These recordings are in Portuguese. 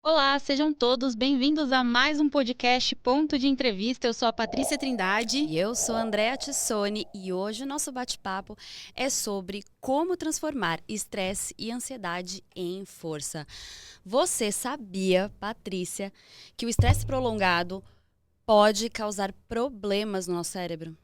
Olá, sejam todos bem-vindos a mais um podcast Ponto de Entrevista. Eu sou a Patrícia Trindade. E eu sou a Andréa Tissoni e hoje o nosso bate-papo é sobre como transformar estresse e ansiedade em força. Você sabia, Patrícia, que o estresse prolongado pode causar problemas no nosso cérebro?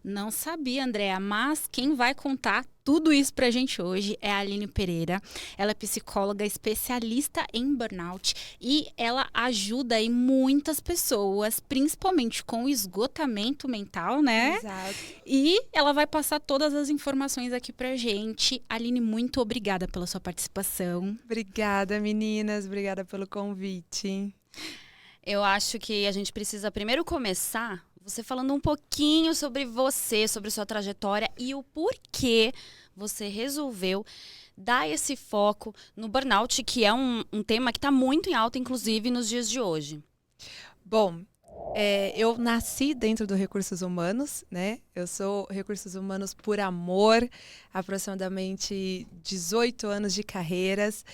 Não sabia, Andréa, mas quem vai contar tudo isso pra gente hoje é a Aline Pereira. Ela é psicóloga especialista em burnout e ela ajuda aí muitas pessoas, principalmente com esgotamento mental, né? Exato. E ela vai passar todas as informações aqui pra gente. Aline, muito obrigada pela sua participação. Obrigada, meninas. Obrigada pelo convite. Eu acho que a gente precisa primeiro começar você falando um pouquinho sobre você, sobre sua trajetória e o porquê você resolveu dar esse foco no burnout, que é um tema que está muito em alta, inclusive, nos dias de hoje. Bom, eu nasci dentro do Recursos Humanos, né? Eu sou Recursos Humanos por amor, aproximadamente 18 anos de carreiras.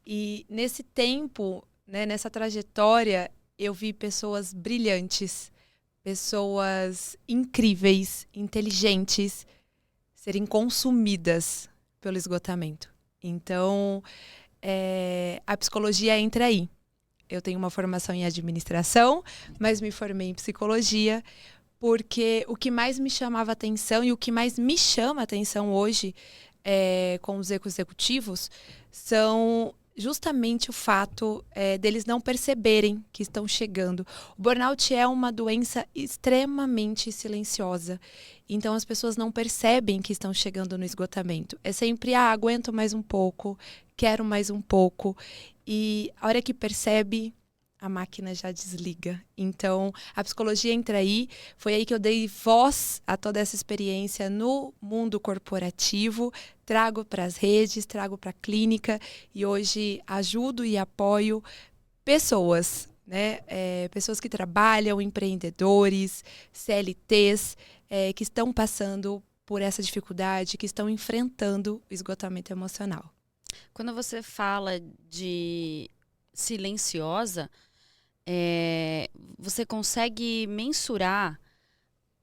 E nesse tempo, né, nessa trajetória, eu vi pessoas brilhantes, pessoas incríveis, inteligentes, serem consumidas pelo esgotamento. Então, a psicologia entra aí. Eu tenho uma formação em administração, mas me formei em psicologia, porque o que mais me chamava atenção e o que mais me chama atenção hoje com os executivos são justamente o fato deles não perceberem que estão chegando. O burnout é uma doença extremamente silenciosa. Então as pessoas não percebem que estão chegando no esgotamento. É sempre, aguento mais um pouco, quero mais um pouco. E a hora que percebe, a máquina já desliga. Então, a psicologia entra aí. Foi aí que eu dei voz a toda essa experiência no mundo corporativo. Trago para as redes, trago para a clínica. E hoje ajudo e apoio pessoas, né? Pessoas que trabalham, empreendedores, CLTs, que estão passando por essa dificuldade, que estão enfrentando o esgotamento emocional. Quando você fala de silenciosa, você consegue mensurar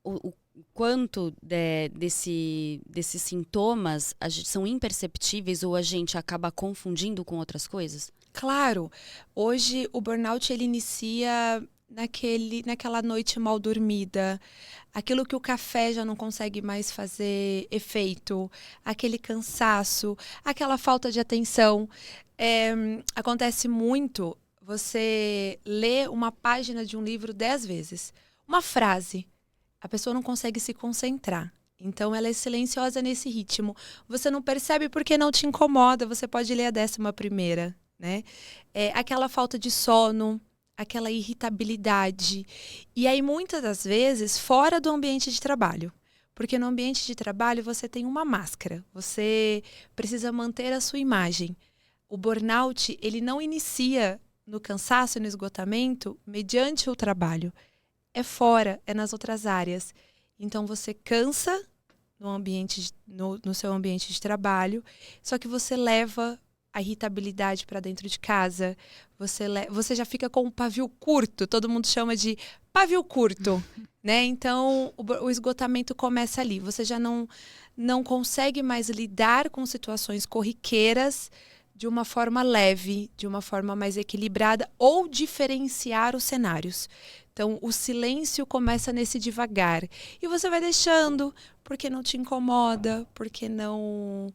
o quanto desses sintomas são imperceptíveis ou a gente acaba confundindo com outras coisas? Claro, hoje o burnout ele inicia naquela noite mal dormida, aquilo que o café já não consegue mais fazer efeito, aquele cansaço, aquela falta de atenção. Acontece muito você ler uma página de um livro 10 vezes. Uma frase, a pessoa não consegue se concentrar. Então ela é silenciosa nesse ritmo. Você não percebe porque não te incomoda, você pode ler a 11ª, né? Aquela falta de sono, aquela irritabilidade. E aí, muitas das vezes, fora do ambiente de trabalho. Porque no ambiente de trabalho você tem uma máscara, você precisa manter a sua imagem. O burnout, ele não inicia no cansaço e no esgotamento mediante o trabalho. É fora, é nas outras áreas. Então você cansa no seu ambiente de trabalho, só que você leva a irritabilidade para dentro de casa, você já fica com um pavio curto, todo mundo chama de pavio curto, né? Então o esgotamento começa ali, você já não consegue mais lidar com situações corriqueiras de uma forma leve, de uma forma mais equilibrada ou diferenciar os cenários. Então, o silêncio começa nesse devagar. E você vai deixando, porque não te incomoda, porque não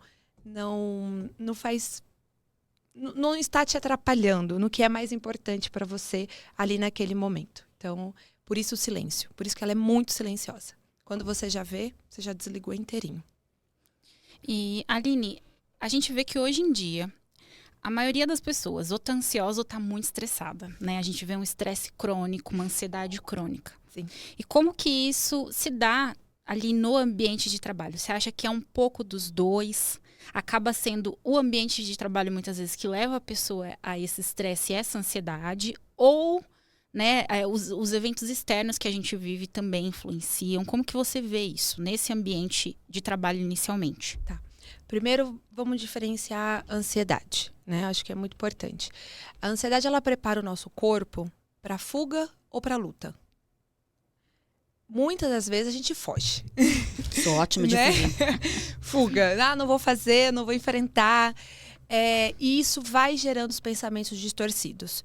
faz. Não está te atrapalhando no que é mais importante para você ali naquele momento. Então, por isso o silêncio. Por isso que ela é muito silenciosa. Quando você já vê, você já desligou inteirinho. E, Aline, a gente vê que hoje em dia a maioria das pessoas ou tá ansiosa ou tá muito estressada, né? A gente vê um estresse crônico, uma ansiedade crônica. Sim. E como que isso se dá ali no ambiente de trabalho? Você acha que é um pouco dos dois? Acaba sendo o ambiente de trabalho muitas vezes que leva a pessoa a esse estresse e essa ansiedade? Ou, né, os eventos externos que a gente vive também influenciam? Como que você vê isso nesse ambiente de trabalho inicialmente? Tá. Primeiro, vamos diferenciar a ansiedade, né? Acho que é muito importante. A ansiedade, ela prepara o nosso corpo para fuga ou para luta. Muitas das vezes a gente foge. Sou ótima de Né? fugir. Fuga. Não vou fazer, não vou enfrentar. E isso vai gerando os pensamentos distorcidos.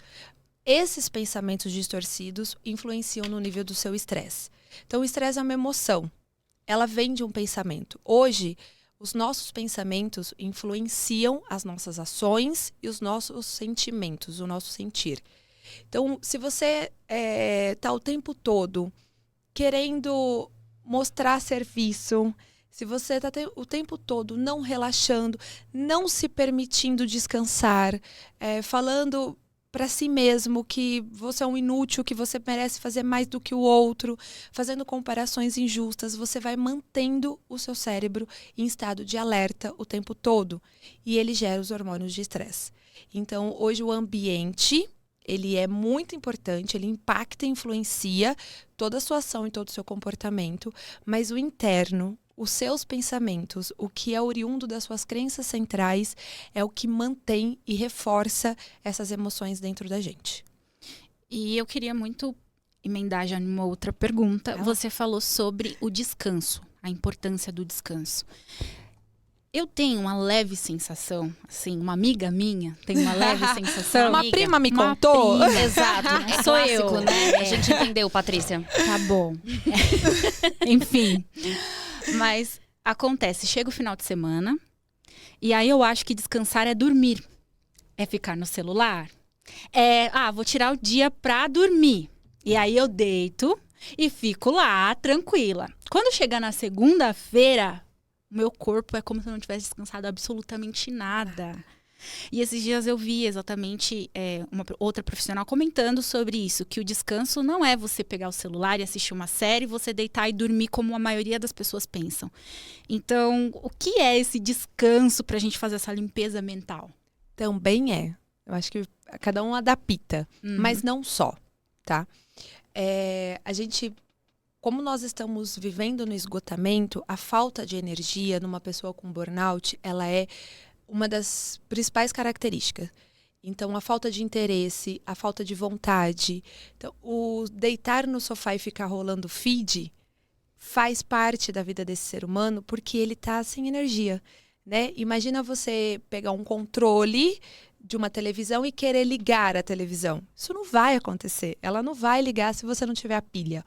Esses pensamentos distorcidos influenciam no nível do seu estresse. Então, o estresse é uma emoção. Ela vem de um pensamento. Hoje, os nossos pensamentos influenciam as nossas ações e os nossos sentimentos, o nosso sentir. Então, se você está o tempo todo querendo mostrar serviço, se você está o tempo todo não relaxando, não se permitindo descansar, falando para si mesmo que você é um inútil, que você merece fazer mais do que o outro, fazendo comparações injustas, você vai mantendo o seu cérebro em estado de alerta o tempo todo. E ele gera os hormônios de estresse. Então, hoje o ambiente, ele é muito importante, ele impacta e influencia toda a sua ação e todo o seu comportamento, mas o interno, os seus pensamentos, o que é oriundo das suas crenças centrais, é o que mantém e reforça essas emoções dentro da gente. E eu queria muito emendar já numa outra pergunta. Você falou sobre o descanso, a importância do descanso. Eu tenho uma leve sensação, assim, uma amiga minha tem uma leve sensação. Uma prima me contou. Prima, Exato. É Sou clássico, eu, né? A gente entendeu, Patrícia. Tá bom. Enfim. Mas acontece, chega o final de semana e aí eu acho que descansar é dormir. É ficar no celular. Vou tirar o dia pra dormir. E aí eu deito e fico lá, tranquila. Quando chegar na segunda-feira, o meu corpo é como se eu não tivesse descansado absolutamente nada. E esses dias eu vi exatamente uma outra profissional comentando sobre isso, que o descanso não é você pegar o celular e assistir uma série, você deitar e dormir como a maioria das pessoas pensam. Então, o que é esse descanso pra gente fazer essa limpeza mental? Também é. Eu acho que cada um adapta, mas não só, tá? A gente, como nós estamos vivendo no esgotamento, a falta de energia numa pessoa com burnout, ela é uma das principais características. Então, a falta de interesse, a falta de vontade. Então, o deitar no sofá e ficar rolando feed faz parte da vida desse ser humano porque ele está sem energia, né? Imagina você pegar um controle de uma televisão e querer ligar a televisão. Isso não vai acontecer. Ela não vai ligar se você não tiver a pilha.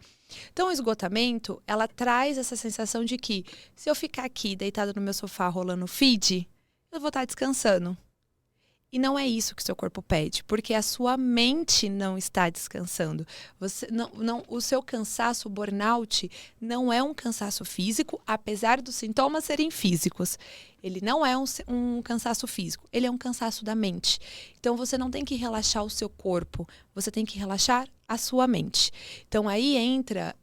Então, o esgotamento, ela traz essa sensação de que se eu ficar aqui deitada no meu sofá rolando feed, eu vou estar descansando. E não é isso que o seu corpo pede, porque a sua mente não está descansando. O seu cansaço, o burnout, não é um cansaço físico, apesar dos sintomas serem físicos. Ele não é um cansaço físico, ele é um cansaço da mente. Então, você não tem que relaxar o seu corpo, você tem que relaxar a sua mente. Então, aí entra,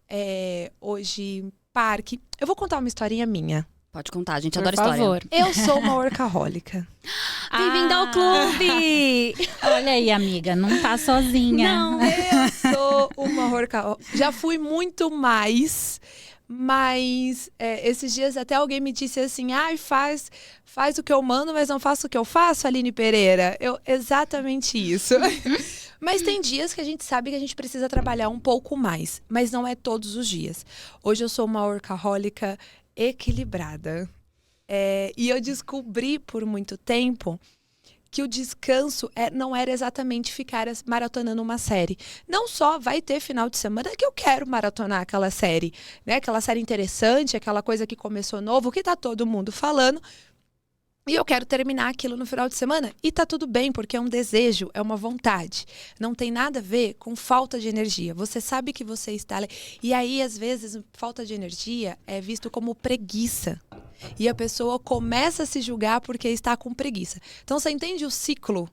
hoje, parque. Eu vou contar uma historinha minha. Pode contar, a gente Por adora história. favor. Eu sou uma workaholica. Bem-vinda ao clube! Olha aí, amiga, não tá sozinha. Não. Eu sou uma workaholic. Já fui muito mais, mas esses dias até alguém me disse assim, faz o que eu mando, mas não faço o que eu faço, Aline Pereira. Exatamente isso. Mas tem dias que a gente sabe que a gente precisa trabalhar um pouco mais, mas não é todos os dias. Hoje eu sou uma workaholica equilibrada. E eu descobri por muito tempo que o descanso não era exatamente ficar maratonando uma série. Não só vai ter final de semana que eu quero maratonar aquela série, né? Aquela série interessante, aquela coisa que começou novo, que tá todo mundo falando. E eu quero terminar aquilo no final de semana. E tá tudo bem, porque é um desejo, é uma vontade. Não tem nada a ver com falta de energia. Você sabe que você está... E aí, às vezes, falta de energia é visto como preguiça. E a pessoa começa a se julgar porque está com preguiça. Então, você entende o ciclo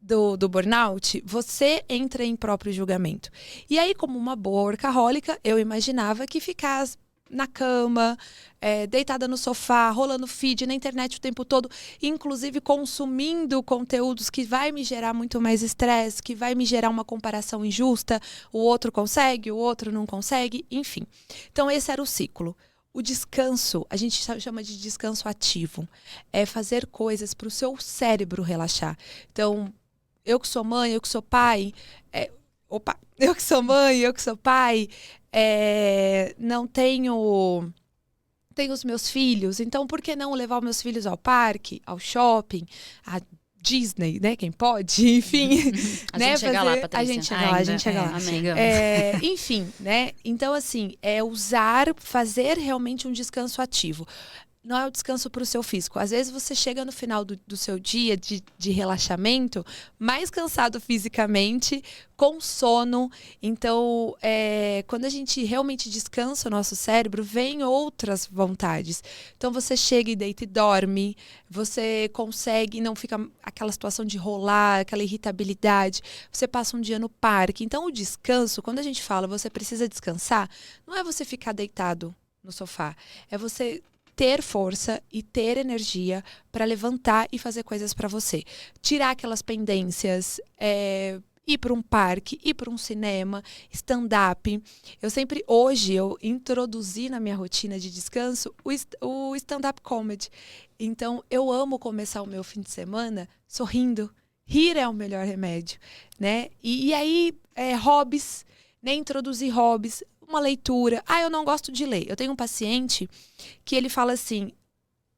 do burnout? Você entra em próprio julgamento. E aí, como uma boa workaholica, eu imaginava que ficar na cama, deitada no sofá, rolando feed na internet o tempo todo, inclusive consumindo conteúdos que vai me gerar muito mais estresse, que vai me gerar uma comparação injusta, o outro consegue, o outro não consegue, enfim. Então esse era o ciclo. O descanso, a gente chama de descanso ativo. É fazer coisas para o seu cérebro relaxar. Então, eu que sou mãe, eu que sou pai... eu que sou mãe, eu que sou pai... não tenho os meus filhos, então por que não levar os meus filhos ao parque, ao shopping, à Disney, né? Quem pode, enfim. A né? gente chega lá, Patrícia. A gente chega lá, a gente chega lá. Amiga. Enfim, né? Então, assim, fazer realmente um descanso ativo. Não é o descanso para o seu físico. Às vezes você chega no final do seu dia de relaxamento, mais cansado fisicamente, com sono. Então, quando a gente realmente descansa o nosso cérebro, vem outras vontades. Então, você chega e deita e dorme. Você consegue, não fica aquela situação de rolar, aquela irritabilidade. Você passa um dia no parque. Então, o descanso, quando a gente fala você precisa descansar, não é você ficar deitado no sofá. É você ter força e ter energia para levantar e fazer coisas para você. Tirar aquelas pendências, ir para um parque, ir para um cinema, stand-up. Hoje, eu introduzi na minha rotina de descanso o stand-up comedy. Então, eu amo começar o meu fim de semana sorrindo. Rir é o melhor remédio, né? E aí, hobbies, né? Introduzir hobbies. Uma leitura. Eu não gosto de ler. Eu tenho um paciente que ele fala assim,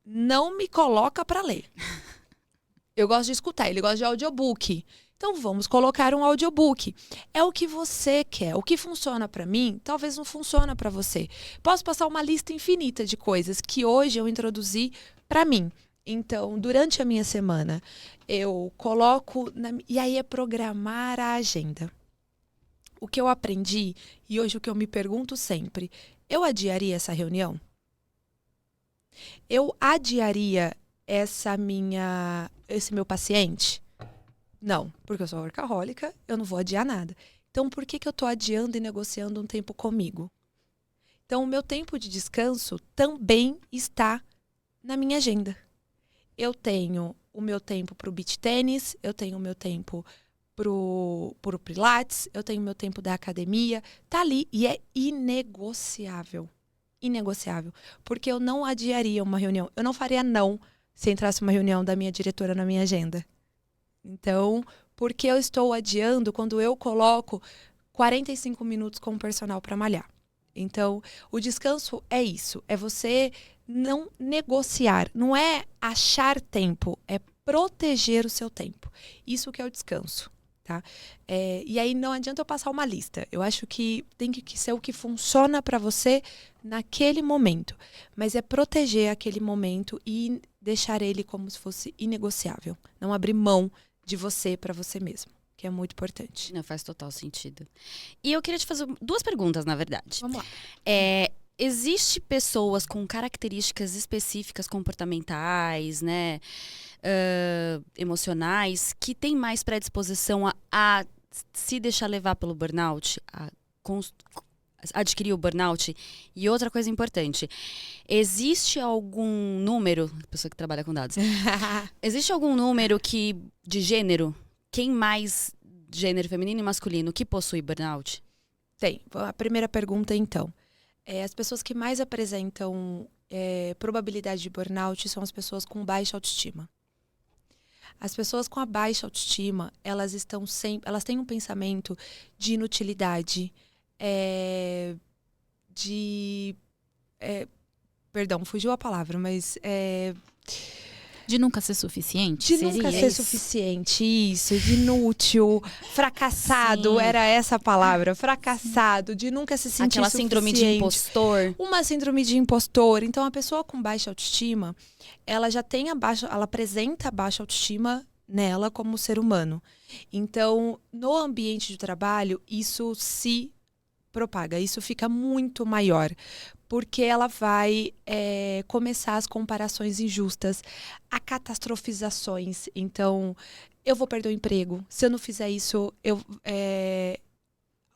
não me coloca para ler. Eu gosto de escutar, ele gosta de audiobook. Então vamos colocar um audiobook. É o que você quer. O que funciona para mim, talvez não funcione para você. Posso passar uma lista infinita de coisas que hoje eu introduzi para mim. Então, durante a minha semana, eu coloco... E aí é programar a agenda. O que eu aprendi, e hoje o que eu me pergunto sempre, eu adiaria essa reunião? Eu adiaria esse meu paciente? Não, porque eu sou workahólica, eu não vou adiar nada. Então, por que eu estou adiando e negociando um tempo comigo? Então, o meu tempo de descanso também está na minha agenda. Eu tenho o meu tempo para o beach tênis, eu tenho o meu tempo pro Pilates, eu tenho meu tempo da academia, tá ali e é inegociável. Inegociável. Porque eu não adiaria uma reunião. Eu não faria não se entrasse uma reunião da minha diretora na minha agenda. Então, por que eu estou adiando quando eu coloco 45 minutos com o personal para malhar? Então, o descanso é isso. É você não negociar. Não é achar tempo. É proteger o seu tempo. Isso que é o descanso. Tá? E aí não adianta eu passar uma lista. Eu acho que tem que ser o que funciona para você naquele momento. Mas é proteger aquele momento e deixar ele como se fosse inegociável. Não abrir mão de você para você mesmo, que é muito importante. Não, faz total sentido. E eu queria te fazer 2 perguntas, na verdade. Vamos lá. Existe pessoas com características específicas comportamentais, né? Emocionais, que tem mais predisposição a se deixar levar pelo burnout, a adquirir o burnout. E outra coisa importante, existe algum número, pessoa que trabalha com dados, existe algum número de gênero, quem mais gênero feminino e masculino que possui burnout? Tem. A primeira pergunta, então. As pessoas que mais apresentam probabilidade de burnout são as pessoas com baixa autoestima. As pessoas com a baixa autoestima, elas têm um pensamento de inutilidade, perdão, fugiu a palavra, mas de nunca ser suficiente? De nunca ser suficiente, isso, de inútil, fracassado, sim. Era essa a palavra, fracassado, de nunca se sentir aquela síndrome de impostor. Uma síndrome de impostor. Então, a pessoa com baixa autoestima, ela já tem ela apresenta a baixa autoestima nela como ser humano. Então, no ambiente de trabalho, isso se propaga, isso fica muito maior. Porque ela vai começar as comparações injustas, a catastrofizações. Então, eu vou perder o emprego. Se eu não fizer isso,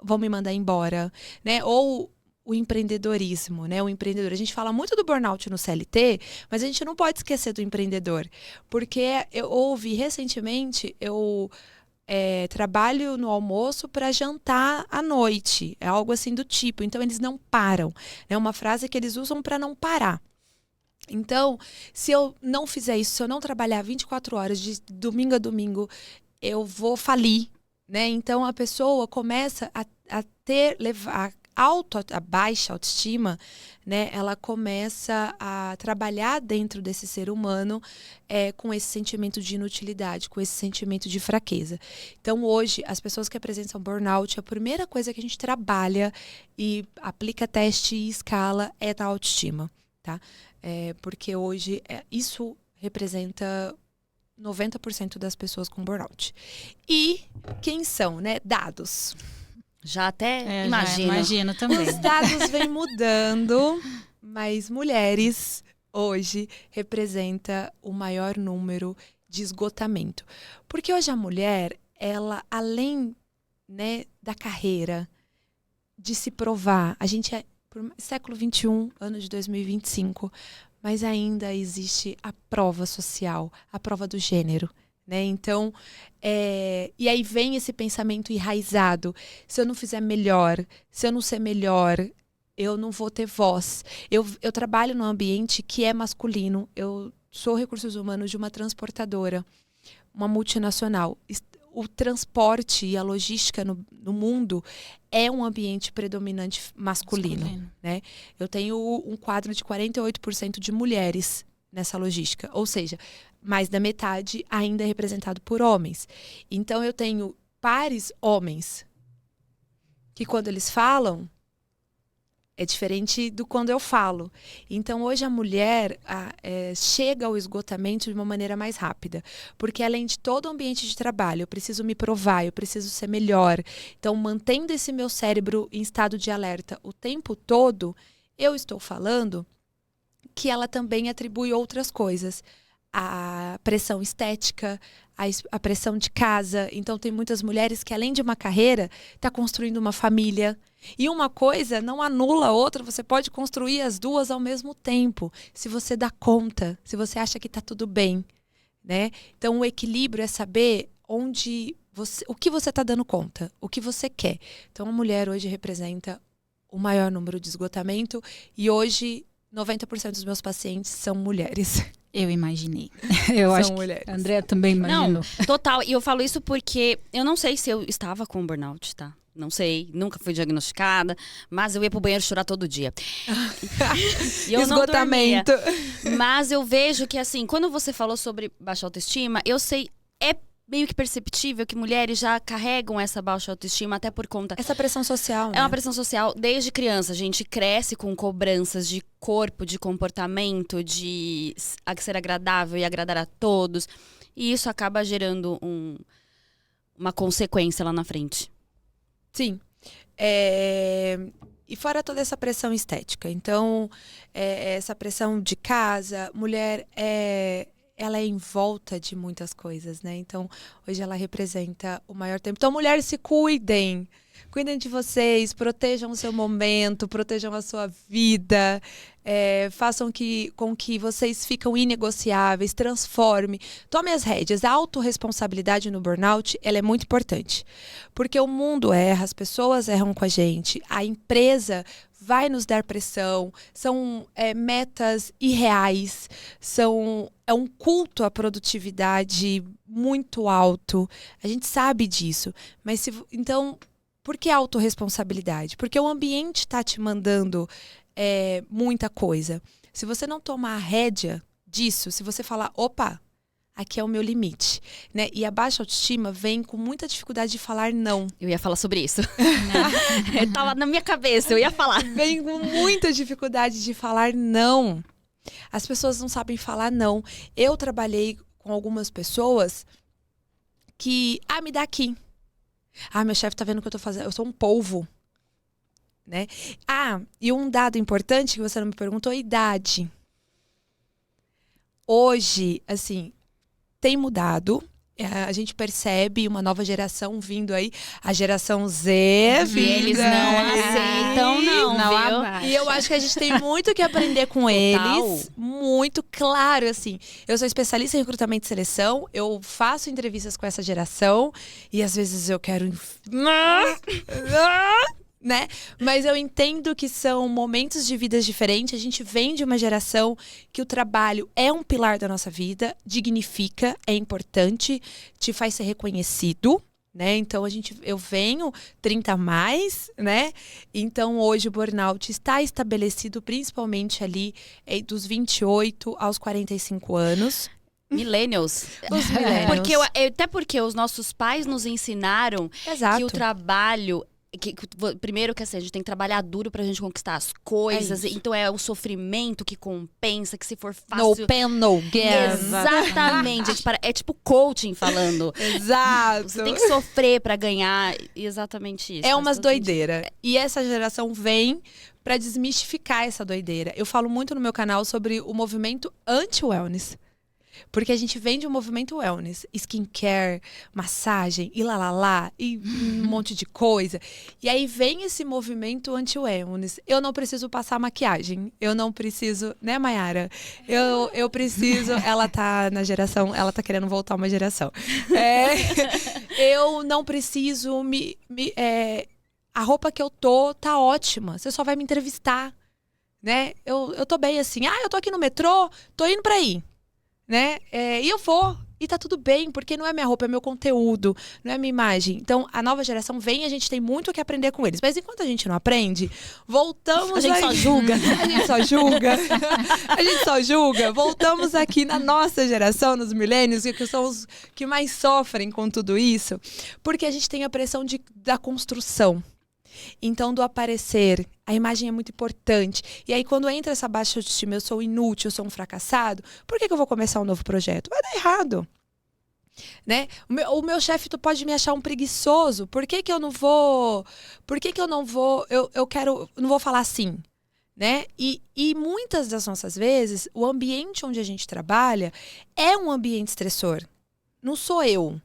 vão me mandar embora. Né? Ou o empreendedorismo, né? O empreendedor. A gente fala muito do burnout no CLT, mas a gente não pode esquecer do empreendedor. Porque eu ouvi recentemente, trabalho no almoço para jantar à noite. É algo assim do tipo. Então, eles não param. É uma frase que eles usam para não parar. Então, se eu não fizer isso, se eu não trabalhar 24 horas de domingo a domingo, eu vou falir, né? Então, a pessoa começa a a baixa autoestima, né? Ela começa a trabalhar dentro desse ser humano com esse sentimento de inutilidade, com esse sentimento de fraqueza. Então, hoje, as pessoas que apresentam burnout, a primeira coisa que a gente trabalha e aplica teste e escala é a autoestima, tá? Porque hoje isso representa 90% das pessoas com burnout. E quem são, né? Dados. Já até imagino. Já imagino também. Os dados vêm mudando, mas mulheres hoje representa o maior número de esgotamento. Porque hoje a mulher, ela, além, né, da carreira, de se provar, a gente século XXI, ano de 2025, mas ainda existe a prova social, a prova do gênero, né? Então, e aí vem esse pensamento enraizado. Se eu não fizer melhor, se eu não ser melhor, eu não vou ter voz. Eu trabalho num ambiente que é masculino. Eu sou recursos humanos de uma transportadora, uma multinacional. O transporte e a logística no mundo é um ambiente predominante masculino. Né? Eu tenho um quadro de 48% de mulheres nessa logística. Ou seja, mais da metade ainda é representado por homens. Então, eu tenho pares homens que, quando eles falam, é diferente do quando eu falo. Então, hoje a mulher chega ao esgotamento de uma maneira mais rápida. Porque, além de todo o ambiente de trabalho, eu preciso me provar, eu preciso ser melhor. Então, mantendo esse meu cérebro em estado de alerta o tempo todo, eu estou falando que ela também atribui outras coisas. A pressão estética, a pressão de casa. Então, tem muitas mulheres que, além de uma carreira, está construindo uma família. E uma coisa não anula a outra, você pode construir as duas ao mesmo tempo, se você dá conta, se você acha que está tudo bem, né? Então, o equilíbrio é saber o que você está dando conta, o que você quer. Então, a mulher hoje representa o maior número de esgotamento e hoje 90% dos meus pacientes são mulheres. Eu imaginei. Eu acho mulheres. Que a Andrea também imaginou. Não, total. E eu falo isso porque eu não sei se eu estava com burnout, tá? Não sei, nunca fui diagnosticada, mas eu ia pro banheiro chorar todo dia. E eu esgotamento. Não dormia. Mas eu vejo que, assim, quando você falou sobre baixa autoestima, eu sei, é meio que perceptível que mulheres já carregam essa baixa autoestima até por conta... Essa pressão social, né? É uma pressão social desde criança. A gente cresce com cobranças de corpo, de comportamento, de ser agradável e agradar a todos. E isso acaba gerando uma consequência lá na frente. Sim. E fora toda essa pressão estética. Então, essa pressão de casa, mulher ela é em volta de muitas coisas, né? Então, hoje ela representa o maior tempo. Então, mulheres, se cuidem. Cuidem de vocês, protejam o seu momento, protejam a sua vida. Façam com que vocês ficam inegociáveis, transforme. Tome as rédeas. A autorresponsabilidade no burnout, ela é muito importante. Porque o mundo erra, as pessoas erram com a gente, a empresa vai nos dar pressão, são metas irreais, é um culto à produtividade muito alto. A gente sabe disso. Mas então, por que autorresponsabilidade? Porque o ambiente está te mandando muita coisa. Se você não tomar a rédea disso, se você falar, opa, aqui é o meu limite, né? E a baixa autoestima vem com muita dificuldade de falar não. Eu ia falar sobre isso. Tava na minha cabeça, eu ia falar. Vem com muita dificuldade de falar não. As pessoas não sabem falar não. Eu trabalhei com algumas pessoas que, me dá aqui. Meu chefe tá vendo o que eu tô fazendo. Eu sou um polvo. Né? E um dado importante que você não me perguntou é a idade. Hoje, assim, tem mudado. A gente percebe uma nova geração vindo aí, a geração Z E vindo eles não aí. aceitam, não, viu? abaixa. E eu acho que a gente tem muito que aprender com eles. Muito claro, assim. Eu sou especialista em recrutamento e seleção. Eu faço entrevistas com essa geração. E às vezes eu quero... né? Mas eu entendo que são momentos de vidas diferentes. A gente vem de uma geração que o trabalho é um pilar da nossa vida, dignifica, é importante, te faz ser reconhecido, né? Então eu venho 30 a mais, né? Então hoje o burnout está estabelecido principalmente ali dos 28 aos 45 anos. Millennials. Os millennials. Até porque os nossos pais nos ensinaram Exato. que o trabalho... primeiro que assim, a gente tem que trabalhar duro pra gente conquistar as coisas. Então é o sofrimento que compensa, que se for fácil... No pain, no gain. Exatamente. É tipo coaching falando. Exato. Você tem que sofrer pra ganhar. Exatamente isso. É faz umas todo sentido. doideira. E essa geração vem pra desmistificar essa doideira. Eu falo muito no meu canal sobre o movimento anti-wellness. Porque a gente vem de um movimento wellness, skincare, massagem, e e um monte de coisa. E aí vem esse movimento anti-wellness. Eu não preciso passar maquiagem. Eu não preciso, né, Mayara? Eu preciso. Ela tá na geração, ela tá querendo voltar uma geração. Eu não preciso a roupa que eu tô tá ótima. Você só vai me entrevistar, né? Eu tô bem assim. Eu tô aqui no metrô, tô indo pra aí. Né? E eu vou. E tá tudo bem, porque não é minha roupa, é meu conteúdo, não é minha imagem. Então, a nova geração vem e a gente tem muito o que aprender com eles. Mas enquanto a gente não aprende, voltamos... A gente só julga. A gente só julga. A gente só julga. Voltamos aqui na nossa geração, nos milênios, que são os que mais sofrem com tudo isso. Porque a gente tem a pressão da construção. Então, do aparecer, a imagem é muito importante. E aí, quando entra essa baixa autoestima, eu sou inútil, eu sou um fracassado, por que eu vou começar um novo projeto? Vai dar errado. Né? O meu chefe pode me achar um preguiçoso. Por que eu não vou... Por que eu não vou... Eu não vou falar assim. Né? E muitas das nossas vezes, o ambiente onde a gente trabalha é um ambiente estressor. Não sou eu.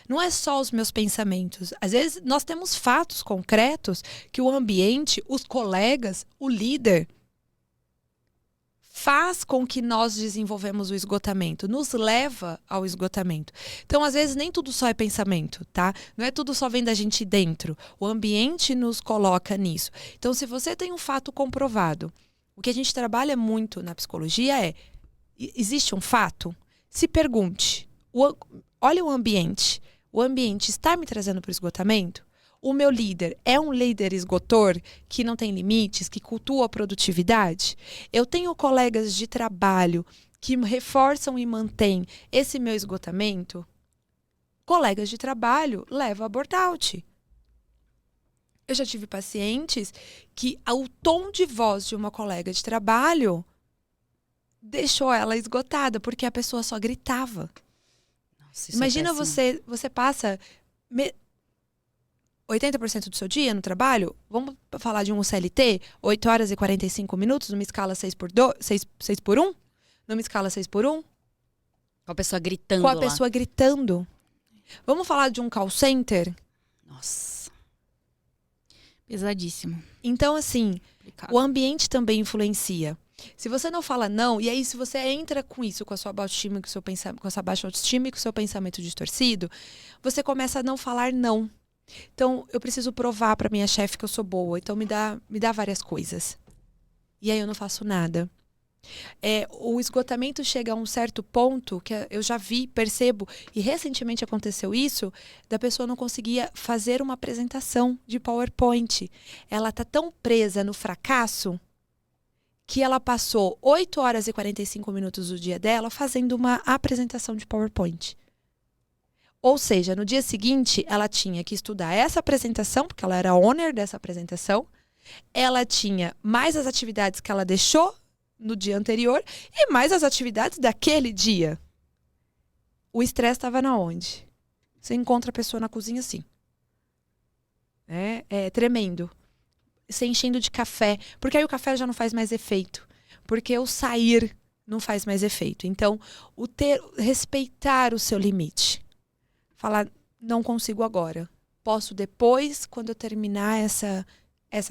Não é só os meus pensamentos. Às vezes, nós temos fatos concretos que o ambiente, os colegas, o líder faz com que nós desenvolvemos o esgotamento, nos leva ao esgotamento. Então, às vezes, nem tudo só é pensamento, tá? Não é tudo só vem da gente dentro. O ambiente nos coloca nisso. Então, se você tem um fato comprovado, o que a gente trabalha muito na psicologia é, existe um fato? Se pergunte, olha o ambiente. O ambiente está me trazendo para o esgotamento? O meu líder é um líder esgotor que não tem limites, que cultua a produtividade? Eu tenho colegas de trabalho que reforçam e mantêm esse meu esgotamento? Colegas de trabalho levam a burnout. Eu já tive pacientes que o tom de voz de uma colega de trabalho deixou ela esgotada, porque a pessoa só gritava. Nossa, Imagina você você passa 80% do seu dia no trabalho, vamos falar de um CLT, 8 horas e 45 minutos, numa escala 6 por 1? Numa escala 6 por 1? Com a pessoa gritando Com a lá. pessoa gritando. Vamos falar de um call center? Nossa. Pesadíssimo. Então, assim, o ambiente também influencia. Se você não fala não, e aí se você entra com isso, com a sua baixa autoestima, com a sua baixa autoestima e com o seu pensamento distorcido, você começa a não falar não. Então, eu preciso provar para minha chefe que eu sou boa, então me dá várias coisas. E aí eu não faço nada. O esgotamento chega a um certo ponto que eu já vi, percebo, e recentemente aconteceu isso, da pessoa não conseguia fazer uma apresentação de PowerPoint. Ela tá tão presa no fracasso que ela passou 8 horas e 45 minutos do dia dela fazendo uma apresentação de PowerPoint. Ou seja, no dia seguinte, ela tinha que estudar essa apresentação, porque ela era owner dessa apresentação. Ela tinha mais as atividades que ela deixou no dia anterior e mais as atividades daquele dia. O estresse estava na onde? Você encontra a pessoa na cozinha assim. Tremendo. Se enchendo de café. Porque aí o café já não faz mais efeito. Porque o sair não faz mais efeito. Então, respeitar o seu limite. Falar, não consigo agora. Posso depois, quando eu terminar essa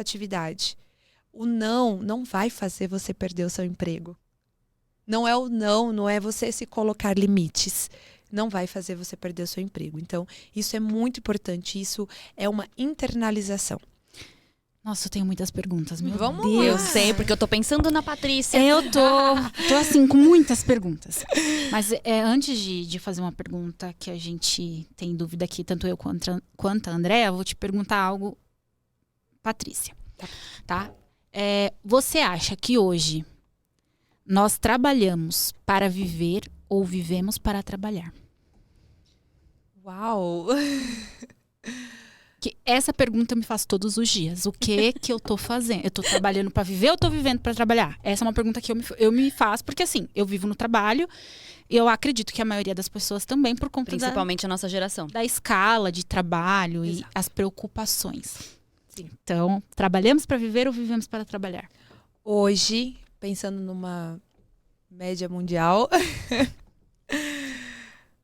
atividade. O não vai fazer você perder o seu emprego. Não é o não é você se colocar limites. Não vai fazer você perder o seu emprego. Então, isso é muito importante. Isso é uma internalização. Nossa, eu tenho muitas perguntas, meu Vamos Deus. lá. Eu sei, porque eu tô pensando na Patrícia. Eu tô assim, com muitas perguntas. Mas antes de fazer uma pergunta que a gente tem dúvida aqui, tanto eu quanto a Andréa, eu vou te perguntar algo, Patrícia. Tá? Você acha que hoje nós trabalhamos para viver ou vivemos para trabalhar? Uau! Que essa pergunta eu me faço todos os dias. O que eu tô fazendo? Eu tô trabalhando para viver ou tô vivendo para trabalhar? Essa é uma pergunta que eu me faço, porque assim, eu vivo no trabalho e eu acredito que a maioria das pessoas também, por conta Principalmente a nossa geração. da escala de trabalho e Exato. as preocupações. Sim. Então, trabalhamos para viver ou vivemos para trabalhar? Hoje, pensando numa média mundial,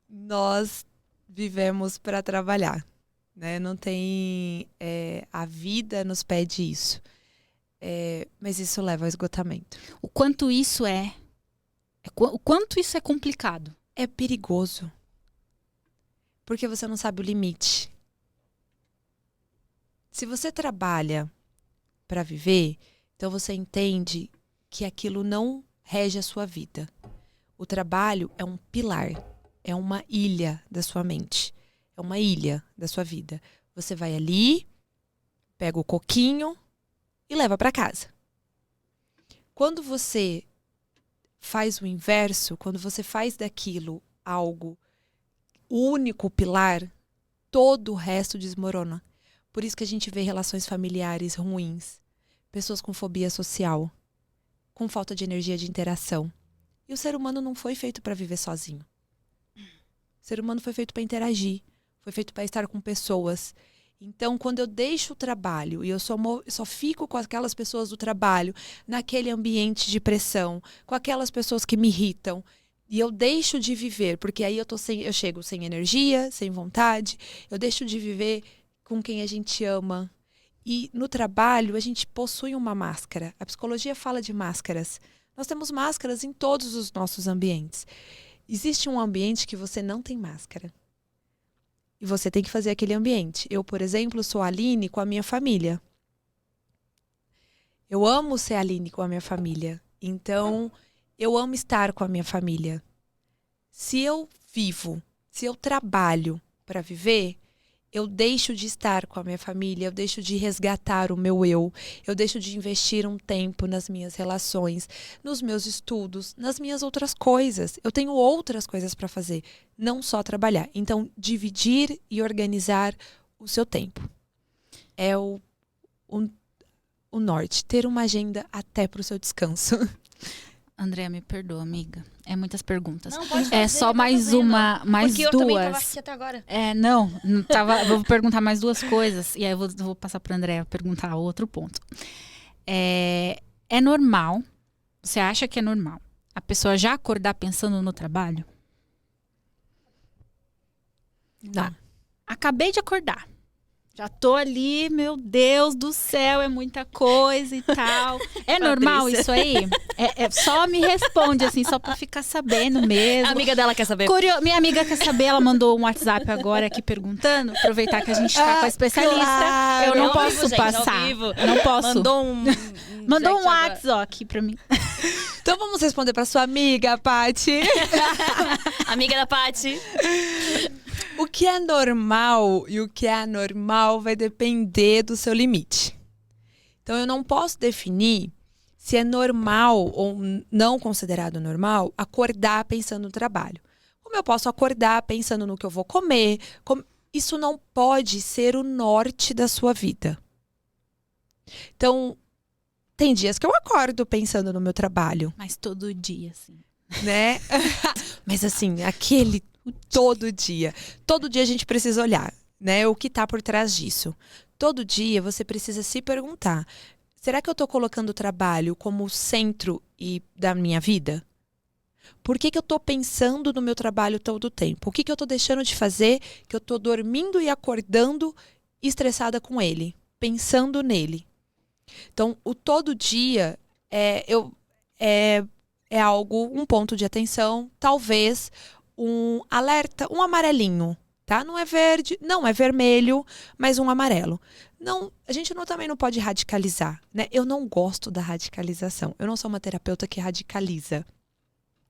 nós vivemos para trabalhar. Né? Não tem... a vida nos pede isso. Mas isso leva ao esgotamento. O quanto isso o quanto isso é complicado. É perigoso. Porque você não sabe o limite. Se você trabalha para viver, então você entende que aquilo não rege a sua vida. O trabalho é um pilar, é uma ilha da sua mente. É uma ilha da sua vida. Você vai ali, pega o coquinho e leva para casa. Quando você faz o inverso, quando você faz daquilo algo, o único pilar, todo o resto desmorona. Por isso que a gente vê relações familiares ruins, pessoas com fobia social, com falta de energia de interação. E o ser humano não foi feito para viver sozinho. O ser humano foi feito para interagir. Foi feito para estar com pessoas. Então, quando eu deixo o trabalho e eu só fico com aquelas pessoas do trabalho, naquele ambiente de pressão, com aquelas pessoas que me irritam, e eu deixo de viver, porque aí eu chego sem energia, sem vontade, eu deixo de viver com quem a gente ama. E no trabalho, a gente possui uma máscara. A psicologia fala de máscaras. Nós temos máscaras em todos os nossos ambientes. Existe um ambiente que você não tem máscara. E você tem que fazer aquele ambiente. Eu, por exemplo, sou a Aline com a minha família. Eu amo ser a Aline com a minha família. Então, eu amo estar com a minha família. Se eu trabalho para viver, eu deixo de estar com a minha família, eu deixo de resgatar o meu eu deixo de investir um tempo nas minhas relações, nos meus estudos, nas minhas outras coisas. Eu tenho outras coisas para fazer, não só trabalhar. Então, dividir e organizar o seu tempo. É o norte, ter uma agenda até para o seu descanso. Andréa, me perdoa, amiga. É muitas perguntas. Não, pode É fazer, só tá mais fazendo. uma, mais Porque eu também tava duas. aqui até agora. Não tava. Vou perguntar mais duas coisas e aí eu vou passar para Andréa perguntar outro ponto. É normal? Você acha que é normal a pessoa já acordar pensando no trabalho? Não. Acabei de acordar. Já tô ali, meu Deus do céu, é muita coisa e tal. É normal isso aí? Só me responde, assim, só pra ficar sabendo mesmo. A amiga dela quer saber. Minha amiga quer saber, ela mandou um WhatsApp agora aqui perguntando. Aproveitar que a gente tá com a especialista. Claro. Eu não Ao posso vivo, gente, ao passar. vivo. Não posso. Mandou um Mandou um direct agora. WhatsApp aqui pra mim. Então vamos responder para sua amiga, Paty. Amiga da Paty. O que é normal e o que é anormal vai depender do seu limite. Então, eu não posso definir se é normal ou não considerado normal acordar pensando no trabalho. Como eu posso acordar pensando no que eu vou comer? Isso não pode ser o norte da sua vida. Então, tem dias que eu acordo pensando no meu trabalho, Mas todo dia, assim. né? Mas assim, todo dia. Todo dia a gente precisa olhar, né? O que tá por trás disso. Todo dia você precisa se perguntar: será que eu tô colocando o trabalho como o centro da minha vida? Por que eu estou pensando no meu trabalho todo o tempo? O que eu estou deixando de fazer que eu estou dormindo e acordando estressada com ele, pensando nele? Então, o todo dia é algo, um ponto de atenção, talvez um alerta, um amarelinho, tá? Não é verde, não é vermelho, mas um amarelo. Não, a gente também não pode radicalizar, né? Eu não gosto da radicalização. Eu não sou uma terapeuta que radicaliza.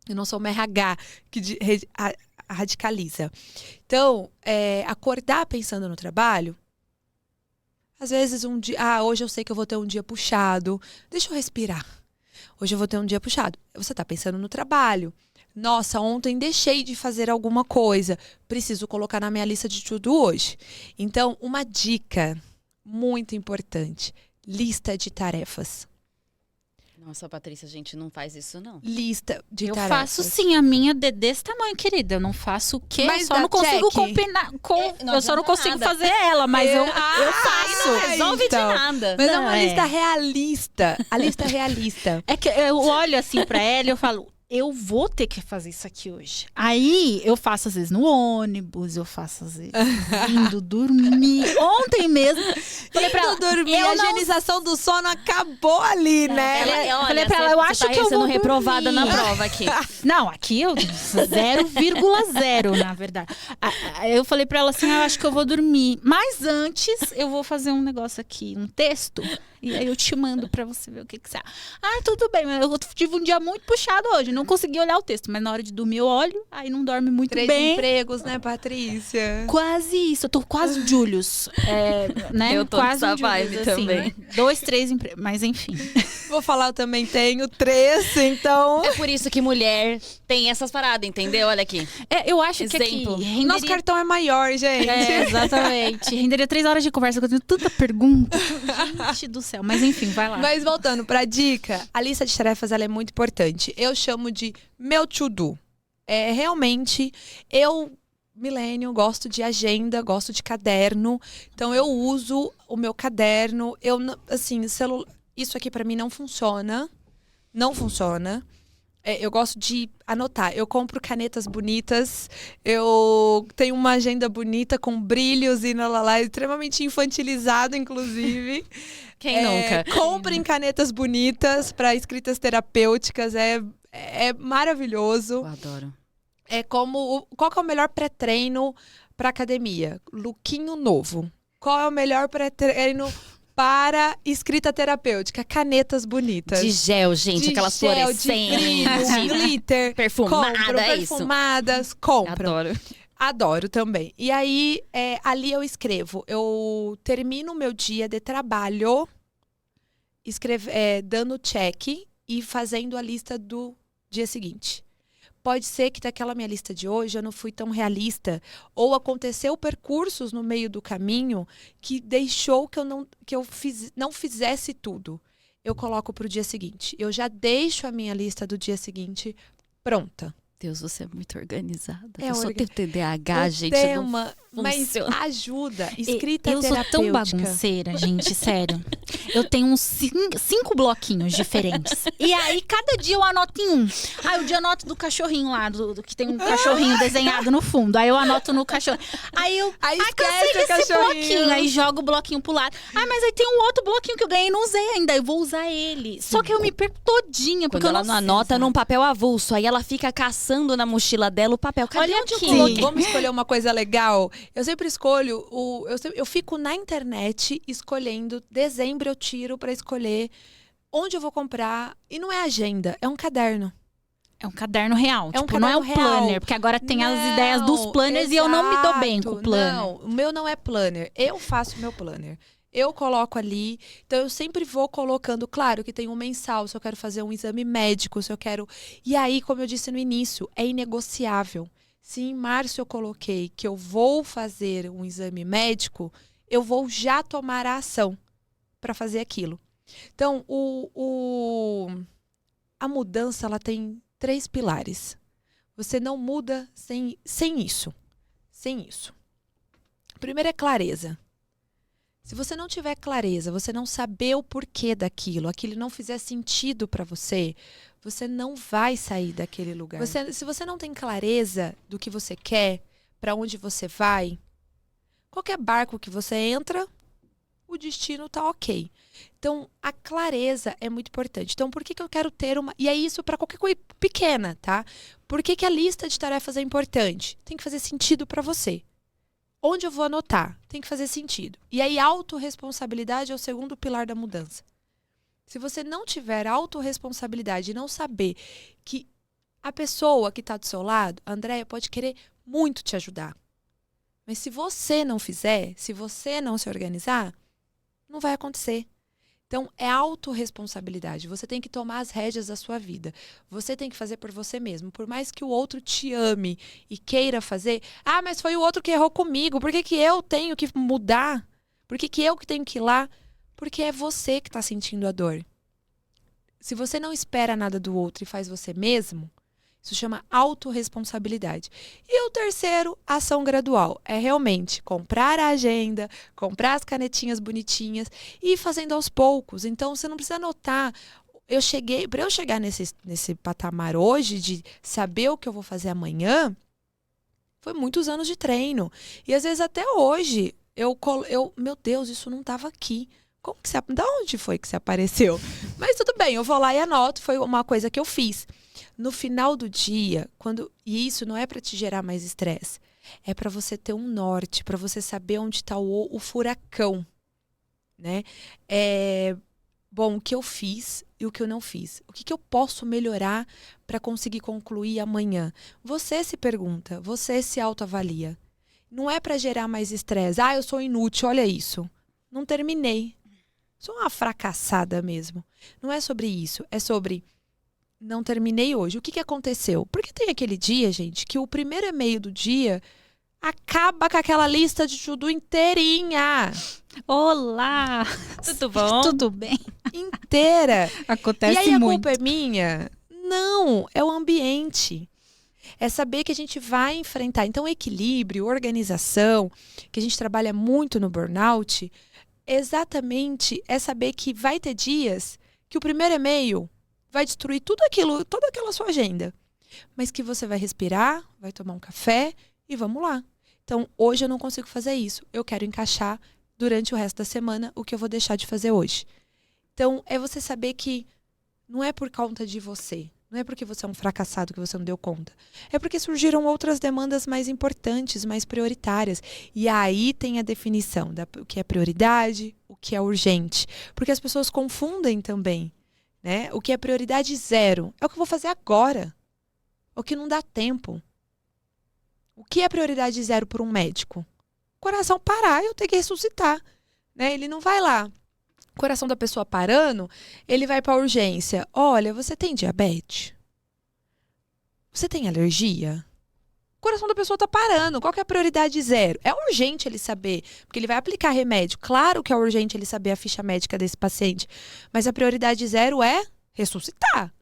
Eu não sou uma RH que radicaliza. Então, acordar pensando no trabalho, às vezes um dia, hoje eu sei que eu vou ter um dia puxado, deixa eu respirar. Hoje eu vou ter um dia puxado. Você está pensando no trabalho. Nossa, ontem deixei de fazer alguma coisa. Preciso colocar na minha lista de tudo hoje. Então, uma dica muito importante. Lista de tarefas. Nossa, Patrícia, a gente não faz isso, não. Lista de Eu tarefas. faço sim, a minha desse tamanho, querida. Eu não faço o quê? Mas Só não consigo check. combinar. Não Eu só não adianta consigo nada. fazer ela, mas eu Faço. Não resolve então. de nada. Mas é Não, uma é. lista realista. A lista realista. É que eu olho assim pra ela e eu falo, eu vou ter que fazer isso aqui hoje. Aí eu faço às vezes no ônibus, eu faço às vezes indo dormir. Ontem mesmo, falei pra ela, dormir, eu a não higienização do sono acabou ali, né? Olha, falei pra ela, eu acho que eu sendo vou reprovada dormir. na prova aqui. Não, aqui eu 0,0, na verdade. Eu falei pra ela assim, eu acho que eu vou dormir. Mas antes, eu vou fazer um negócio aqui, um texto. E aí eu te mando pra você ver o que você acha. Tudo bem, mas eu tive um dia muito puxado hoje. Não consegui olhar o texto, mas na hora de dormir eu olho, aí não dorme muito 3 bem. empregos, né, Patrícia? Quase isso, eu tô quase Julius. Né? Eu tô quase nessa um Julius, vibe também. 2, 3 empregos, mas enfim. Vou falar, eu também tenho 3, então... É por isso que mulher tem essas paradas, entendeu? Olha aqui. Eu acho que aqui Exemplo. renderia... Nosso cartão é maior, gente. Exatamente. Renderia 3 horas de conversa, eu tenho tanta pergunta. Gente do céu. Mas enfim, vai lá. Mas voltando pra dica, a lista de tarefas ela é muito importante. Eu chamo de meu to-do. Realmente, milênio, gosto de agenda, gosto de caderno. Então, eu uso o meu caderno. Isso aqui pra mim não funciona. Não funciona. Eu gosto de anotar. Eu compro canetas bonitas. Eu tenho uma agenda bonita com brilhos e extremamente infantilizado, inclusive. Quem nunca? Comprem canetas bonitas para escritas terapêuticas. É maravilhoso. Eu adoro. Qual que é o melhor pré-treino para academia? Lookinho novo. Qual é o melhor pré-treino para escrita terapêutica? Canetas bonitas. De gel, gente. De aquelas gel, fluorescentes. de brilho, glitter. Perfumada, compro, é isso. perfumadas, compro. Adoro. Adoro também. E aí, ali eu escrevo. Eu termino o meu dia de trabalho dando check e fazendo a lista do dia seguinte. Pode ser que daquela minha lista de hoje eu não fui tão realista, ou aconteceu percursos no meio do caminho que deixou que eu não fizesse tudo. Eu coloco para o dia seguinte. Eu já deixo a minha lista do dia seguinte pronta. Deus, você é muito organizada. É eu só tenho TDAH, Eu gente. tenho não mas funciona. ajuda. Escrita Eu sou terapêutica. tão bagunceira, gente, sério. Eu tenho uns 5 bloquinhos diferentes. E aí, cada dia eu anoto em um. Aí, o dia eu anoto do cachorrinho lá, do que tem um cachorrinho desenhado no fundo. Aí, eu anoto no cachorro. Aí, Esquece cansei o desse cachorrinho. bloquinho. Aí, jogo o bloquinho pro lado. Mas aí tem um outro bloquinho que eu ganhei e não usei ainda. Eu vou usar ele. Só que eu me perco todinha. Porque Quando eu ela não sei anota usar. num papel avulso, aí ela fica caçando na mochila dela o papel. Cadê Olha onde eu aqui. coloquei? Sim, vamos escolher uma coisa legal. Eu sempre escolho eu fico na internet escolhendo. Dezembro eu tiro pra escolher onde eu vou comprar. E não é agenda, é um caderno. É um caderno real. É um tipo, não é um caderno real. planner. Porque agora tem as Não, ideias dos planners e eu não me dou bem com o exato. planner. Não, o meu não é planner. Eu faço o meu planner. Eu coloco ali. Então, eu sempre vou colocando. Claro que tem um mensal, se eu quero fazer um exame médico, se eu quero... E aí, como eu disse no início, é inegociável. Se em março eu coloquei que eu vou fazer um exame médico, eu vou já tomar a ação para fazer aquilo. Então, a mudança ela tem 3 pilares. Você não muda sem isso. Sem isso. Primeiro é clareza. Se você não tiver clareza, você não saber o porquê daquilo, aquilo não fizer sentido para você, você não vai sair daquele lugar. Se você não tem clareza do que você quer, para onde você vai, qualquer barco que você entra, o destino tá ok. Então, a clareza é muito importante. Então, por que eu quero ter uma... E é isso para qualquer coisa pequena, tá? Por que a lista de tarefas é importante? Tem que fazer sentido para você. Onde eu vou anotar? Tem que fazer sentido. E aí, autorresponsabilidade é o segundo pilar da mudança. Se você não tiver autorresponsabilidade e não saber que a pessoa que está do seu lado, a Andréia, pode querer muito te ajudar. Mas se você não fizer, se você não se organizar, não vai acontecer. Então, é autorresponsabilidade. Você tem que tomar as rédeas da sua vida. Você tem que fazer por você mesmo. Por mais que o outro te ame e queira fazer. Ah, mas foi o outro que errou comigo. Por que eu tenho que mudar? Por que eu que tenho que ir lá? Porque é você que está sentindo a dor. Se você não espera nada do outro e faz você mesmo, isso chama autorresponsabilidade. E o terceiro, ação gradual. É realmente comprar a agenda, comprar as canetinhas bonitinhas e ir fazendo aos poucos. Então, você não precisa anotar. Para eu chegar nesse patamar hoje de saber o que eu vou fazer amanhã, foi muitos anos de treino. E às vezes até hoje, meu Deus, isso não estava aqui. Da onde foi que você apareceu? Mas tudo bem, eu vou lá e anoto. Foi uma coisa que eu fiz. No final do dia, e isso não é para te gerar mais estresse, é para você ter um norte, para você saber onde está o furacão, né? Bom, o que eu fiz e o que eu não fiz. O que eu posso melhorar para conseguir concluir amanhã? Você se pergunta, você se autoavalia. Não é para gerar mais estresse. Ah, eu sou inútil, olha isso. Não terminei. Sou uma fracassada mesmo. Não é sobre isso, é sobre... Não terminei hoje. O que aconteceu? Porque tem aquele dia, gente, que o primeiro e-mail do dia acaba com aquela lista de tudo inteirinha. Olá! Tudo bom? Tudo bem? Inteira. Acontece muito. E aí a culpa é minha? Não, é o ambiente. É saber que a gente vai enfrentar. Então, equilíbrio, organização, que a gente trabalha muito no burnout, exatamente é saber que vai ter dias que o primeiro e-mail vai destruir tudo aquilo, toda aquela sua agenda. Mas que você vai respirar, vai tomar um café e vamos lá. Então, hoje eu não consigo fazer isso. Eu quero encaixar durante o resto da semana o que eu vou deixar de fazer hoje. Então, é você saber que não é por conta de você. Não é porque você é um fracassado que você não deu conta. É porque surgiram outras demandas mais importantes, mais prioritárias. E aí tem a definição do que é prioridade, o que é urgente. Porque as pessoas confundem também. Né? O que é prioridade zero é o que eu vou fazer agora. O que não dá tempo. O que é prioridade zero para um médico? O coração parar e eu ter que ressuscitar. Né? Ele não vai lá. O coração da pessoa parando, ele vai para a urgência. Olha, você tem diabetes? Você tem alergia? O coração da pessoa está parando. Qual que é a prioridade zero? É urgente ele saber, porque ele vai aplicar remédio. Claro que é urgente ele saber a ficha médica desse paciente. Mas a prioridade zero é ressuscitar.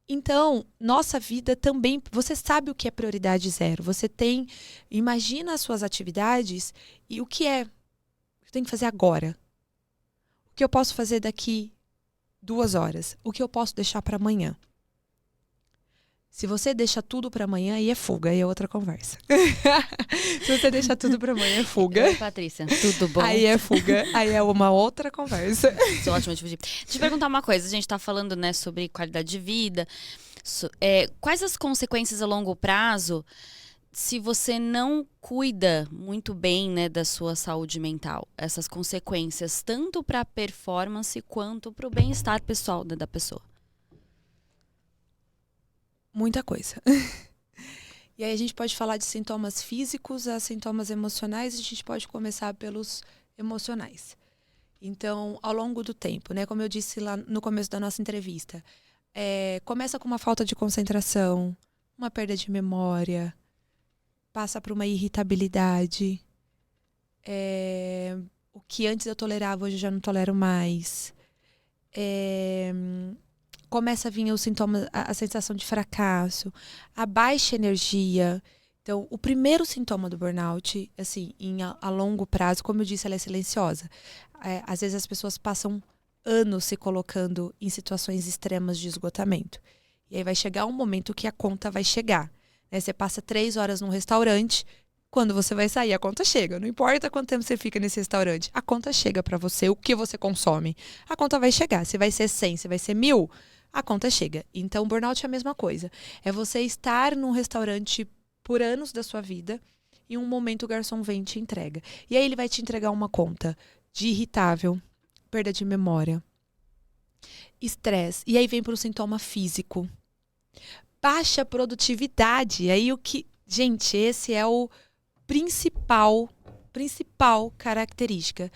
Então, nossa vida também... Você sabe o que é prioridade zero. Você tem... Imagina as suas atividades e o que é... Eu tenho que fazer agora. O que eu posso fazer daqui 2 horas? O que eu posso deixar para amanhã? Se você deixa tudo para amanhã, aí é fuga, aí é outra conversa. Se você deixa tudo para amanhã, é fuga. Oi, Patrícia, tudo bom? Aí é fuga, aí é uma outra conversa. Sou ótima de fugir. Deixa eu te perguntar uma coisa. A gente tá falando, né, sobre qualidade de vida. Quais as consequências a longo prazo se você não cuida muito bem, né, da sua saúde mental? Essas consequências, tanto para a performance quanto para o bem-estar pessoal da pessoa. Muita coisa. E aí a gente pode falar de sintomas físicos a sintomas emocionais, e a gente pode começar pelos emocionais. Então, ao longo do tempo, né, como eu disse lá no começo da nossa entrevista, começa com uma falta de concentração, uma perda de memória, passa por uma irritabilidade, o que antes eu tolerava, hoje eu já não tolero mais. Começa a vir os sintomas, a sensação de fracasso, a baixa energia, Então, o primeiro sintoma do burnout, assim, a longo prazo, como eu disse, ela é silenciosa. Às vezes as pessoas passam anos se colocando em situações extremas de esgotamento. E aí vai chegar um momento que a conta vai chegar. Né? Você passa 3 horas num restaurante, quando você vai sair, a conta chega. Não importa quanto tempo você fica nesse restaurante, a conta chega para você, o que você consome. A conta vai chegar. Se vai ser 100, se vai ser 1.000, a conta chega. Então, o burnout é a mesma coisa. É você estar num restaurante por anos da sua vida, e um momento o garçom vem e te entrega. E aí ele vai te entregar uma conta de irritável, perda de memória, estresse. E aí vem para o sintoma físico. Baixa produtividade. Aí gente, esse é o principal característica.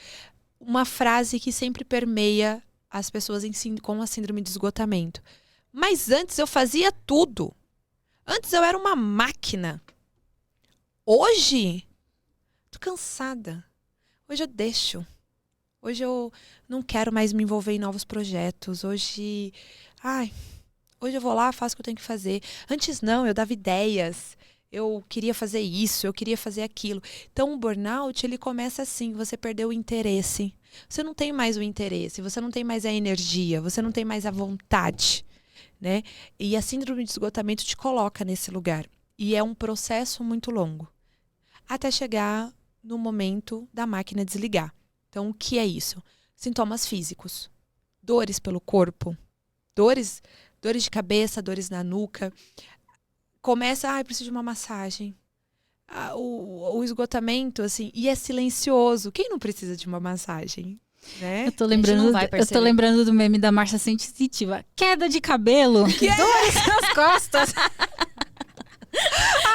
Uma frase que sempre permeia as pessoas com a síndrome de esgotamento. Mas antes eu fazia tudo. Antes eu era uma máquina. Hoje, tô cansada. Hoje eu deixo. Hoje eu não quero mais me envolver em novos projetos. Hoje eu vou lá, faço o que eu tenho que fazer. Antes não, eu dava ideias. Eu queria fazer isso, eu queria fazer aquilo. Então o burnout, ele começa assim, você perdeu o interesse. Você não tem mais o interesse, você não tem mais a energia, você não tem mais a vontade. Né? E a síndrome de esgotamento te coloca nesse lugar. E é um processo muito longo. Até chegar no momento da máquina desligar. Então, o que é isso? Sintomas físicos. Dores pelo corpo. Dores de cabeça, dores na nuca. Começa, preciso de uma massagem. O esgotamento, assim, e é silencioso. Quem não precisa de uma massagem? Né? Eu tô lembrando do meme da Márcia Sensitiva. Queda de cabelo, dores nas costas.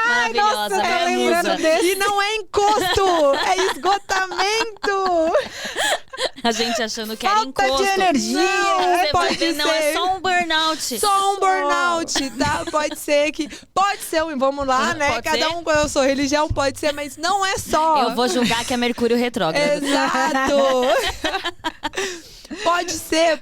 Maravilhosa, Nossa, minha musa. E não é encosto, é esgotamento. A gente achando que era Falta encosto. de energia. Não, você vai ver, não, é ser. só um burnout. Só um burnout, tá? Pode ser, vamos lá, né? Pode Cada ser? um com a sua religião, pode ser, mas não é só. Eu vou julgar que é Mercúrio retrógrado. Exato. Pode ser,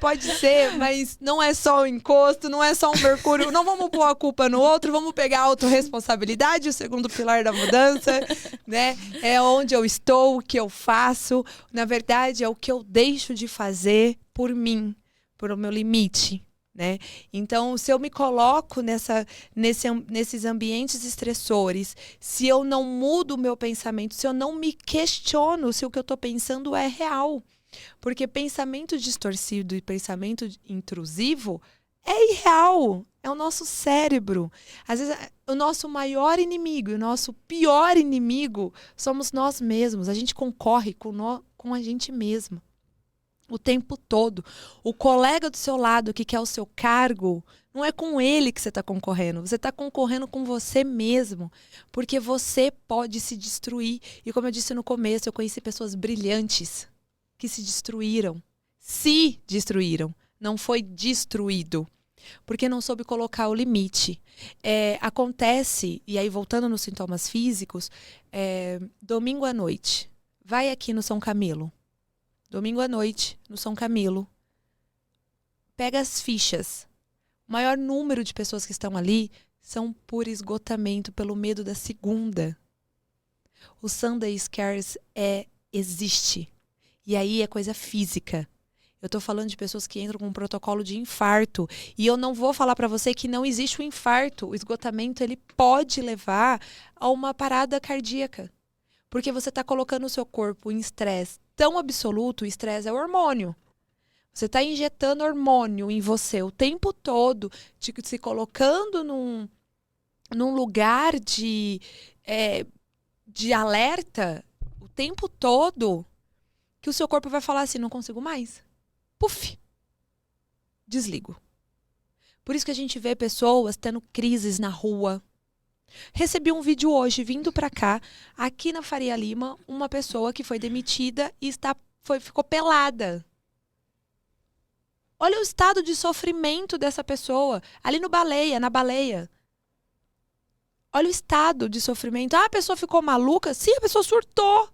mas não é só o encosto, não é só um Mercúrio. Não vamos pôr a culpa no outro, vamos pegar a autorresponsabilidade, o segundo pilar da mudança, né? É onde eu estou, o que eu faço. Na verdade, é o que eu deixo de fazer por mim, por o meu limite, né? Então, se eu me coloco nesses ambientes estressores, se eu não mudo o meu pensamento, se eu não me questiono se o que eu estou pensando é real. Porque pensamento distorcido e pensamento intrusivo é irreal. É o nosso cérebro. Às vezes, o nosso maior inimigo e o nosso pior inimigo somos nós mesmos. A gente concorre com a gente mesmo o tempo todo. O colega do seu lado que quer o seu cargo, não é com ele que você está concorrendo. Você está concorrendo com você mesmo. Porque você pode se destruir. E como eu disse no começo, eu conheci pessoas brilhantes que se destruíram. Não foi destruído. Porque não soube colocar o limite. Acontece, e aí voltando nos sintomas físicos, domingo à noite, vai aqui no São Camilo. Domingo à noite, no São Camilo. Pega as fichas. O maior número de pessoas que estão ali são por esgotamento, pelo medo da segunda. O Sunday Scares existe. E aí é coisa física. Eu tô falando de pessoas que entram com um protocolo de infarto. E eu não vou falar para você que não existe o infarto. O esgotamento, ele pode levar a uma parada cardíaca. Porque você tá colocando o seu corpo em estresse tão absoluto. O estresse é o hormônio. Você tá injetando hormônio em você o tempo todo, se colocando num lugar de alerta o tempo todo, que o seu corpo vai falar assim, não consigo mais. Puf! Desligo. Por isso que a gente vê pessoas tendo crises na rua. Recebi um vídeo hoje, vindo pra cá, aqui na Faria Lima, uma pessoa que foi demitida e ficou pelada. Olha o estado de sofrimento dessa pessoa, ali na baleia. Olha o estado de sofrimento. A pessoa ficou maluca? Sim, a pessoa surtou.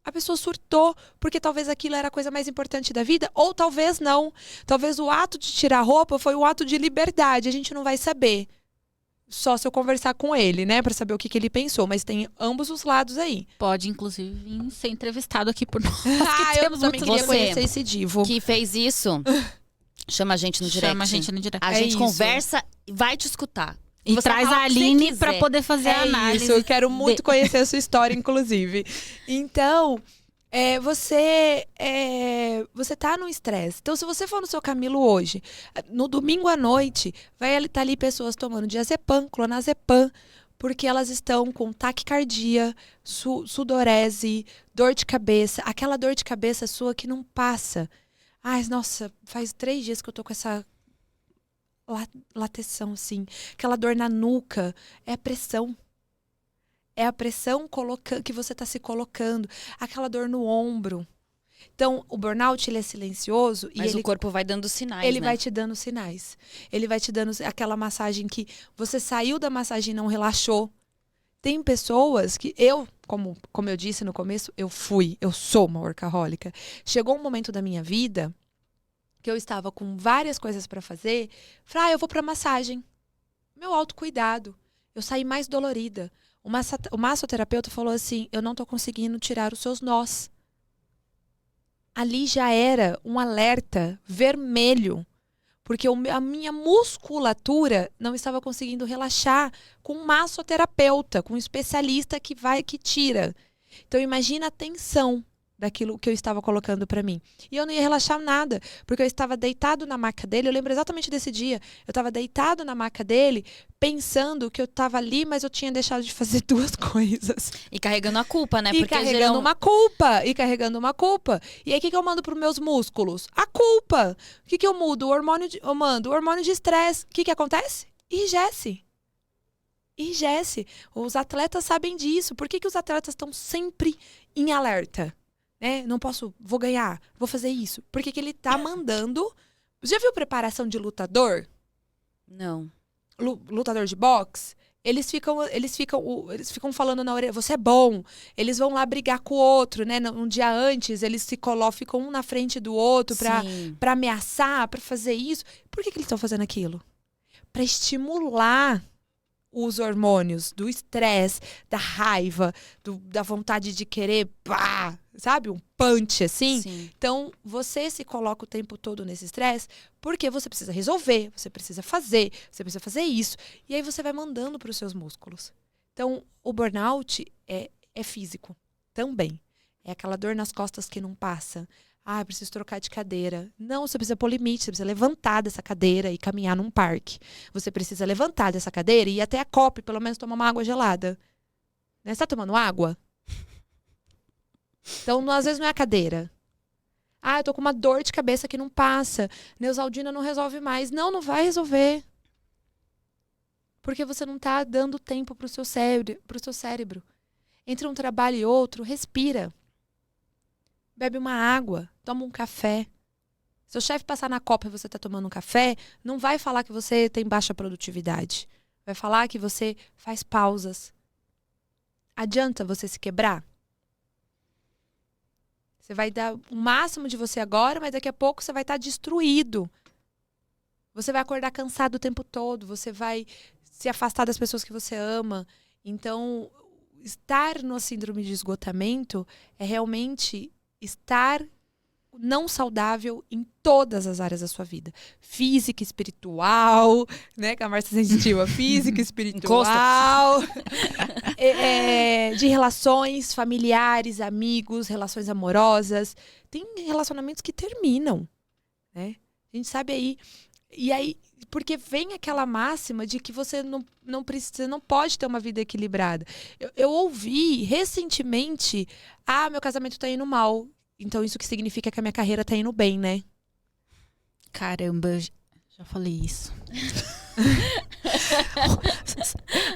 A pessoa surtou porque talvez aquilo era a coisa mais importante da vida, ou talvez não. Talvez o ato de tirar a roupa foi o ato de liberdade, a gente não vai saber. só se eu conversar com ele, né? Pra saber o que ele pensou. Mas tem ambos os lados aí. Pode, inclusive, vir ser entrevistado aqui por nós. Eu também queria Você. conhecer esse divo. Que fez isso, chama a gente no direct. Chama a gente no direct. A É gente isso. conversa e vai te escutar. E Você traz fala a o que você Aline quiser. pra poder fazer a análise. Isso, eu quero muito conhecer a sua história, inclusive. Então, você tá no estresse. Então, se você for no seu Camilo hoje, no domingo à noite, vai estar ali pessoas tomando diazepam, clonazepam, porque elas estão com taquicardia, sudorese, dor de cabeça, aquela dor de cabeça sua que não passa. Ai, nossa, faz 3 dias que eu tô com essa lateção, assim. Aquela dor na nuca. É a pressão. É a pressão que você está se colocando. Aquela dor no ombro. Então, o burnout, ele é silencioso. Mas e o corpo vai dando sinais, ele né? vai te dando sinais. Ele vai te dando aquela massagem que você saiu da massagem e não relaxou. Tem pessoas que como eu disse no começo, eu sou uma workahólica. Chegou um momento da minha vida que eu estava com várias coisas para fazer. Falei, eu vou para massagem. Meu autocuidado. Eu saí mais dolorida. O massoterapeuta falou assim, eu não tô conseguindo tirar os seus nós. Ali já era um alerta vermelho. Porque a minha musculatura não estava conseguindo relaxar com um massoterapeuta, com um especialista que tira. Então imagina a tensão daquilo que eu estava colocando para mim. E eu não ia relaxar nada, porque eu estava deitado na maca dele, eu lembro exatamente desse dia. Eu estava deitado na maca dele, pensando que eu estava ali, mas eu tinha deixado de fazer 2 coisas. E carregando a culpa, né? E carregando uma culpa. E aí, o que eu mando pros meus músculos? A culpa. O que eu mudo? Eu mando o hormônio de estresse. O que acontece? Enrijece. Os atletas sabem disso. Por que os atletas estão sempre em alerta? Né? Não posso, vou ganhar, vou fazer isso. Porque ele tá mandando... Já viu preparação de lutador? Não. Lutador de boxe? Eles ficam falando na orelha, você é bom. Eles vão lá brigar com o outro, né? Um dia antes, eles ficam um na frente do outro pra ameaçar, pra fazer isso. Por que eles estão fazendo aquilo? Pra estimular os hormônios do estresse, da raiva, da vontade de querer, sabe? Um punch, assim. Sim. Então, você se coloca o tempo todo nesse estresse porque você precisa resolver, você precisa fazer isso. E aí você vai mandando para os seus músculos. Então, o burnout é físico também. É aquela dor nas costas que não passa. Eu preciso trocar de cadeira. Não, você precisa pôr limite, você precisa levantar dessa cadeira e caminhar num parque. Você precisa levantar dessa cadeira e ir até a copa, pelo menos tomar uma água gelada. Né? Você tá tomando água? Então, às vezes não é a cadeira. Eu tô com uma dor de cabeça que não passa. Neosaldina não resolve mais. Não vai resolver. Porque você não tá dando tempo pro seu cérebro. Entre um trabalho e outro, respira. Bebe uma água, toma um café. Se o chefe passar na copa e você está tomando um café, não vai falar que você tem baixa produtividade. Vai falar que você faz pausas. Adianta você se quebrar? Você vai dar o máximo de você agora, mas daqui a pouco você vai estar destruído. Você vai acordar cansado o tempo todo. Você vai se afastar das pessoas que você ama. Então, estar no síndrome de esgotamento é realmente estar não saudável em todas as áreas da sua vida. Física, espiritual, né? Que a Márcia sentiu. Física, espiritual. De relações familiares, amigos, relações amorosas. Tem relacionamentos que terminam, né? A gente sabe aí. E aí, porque vem aquela máxima de que você não pode ter uma vida equilibrada. Eu ouvi recentemente, meu casamento tá indo mal. Então isso que significa que a minha carreira tá indo bem, né? Caramba, já falei isso.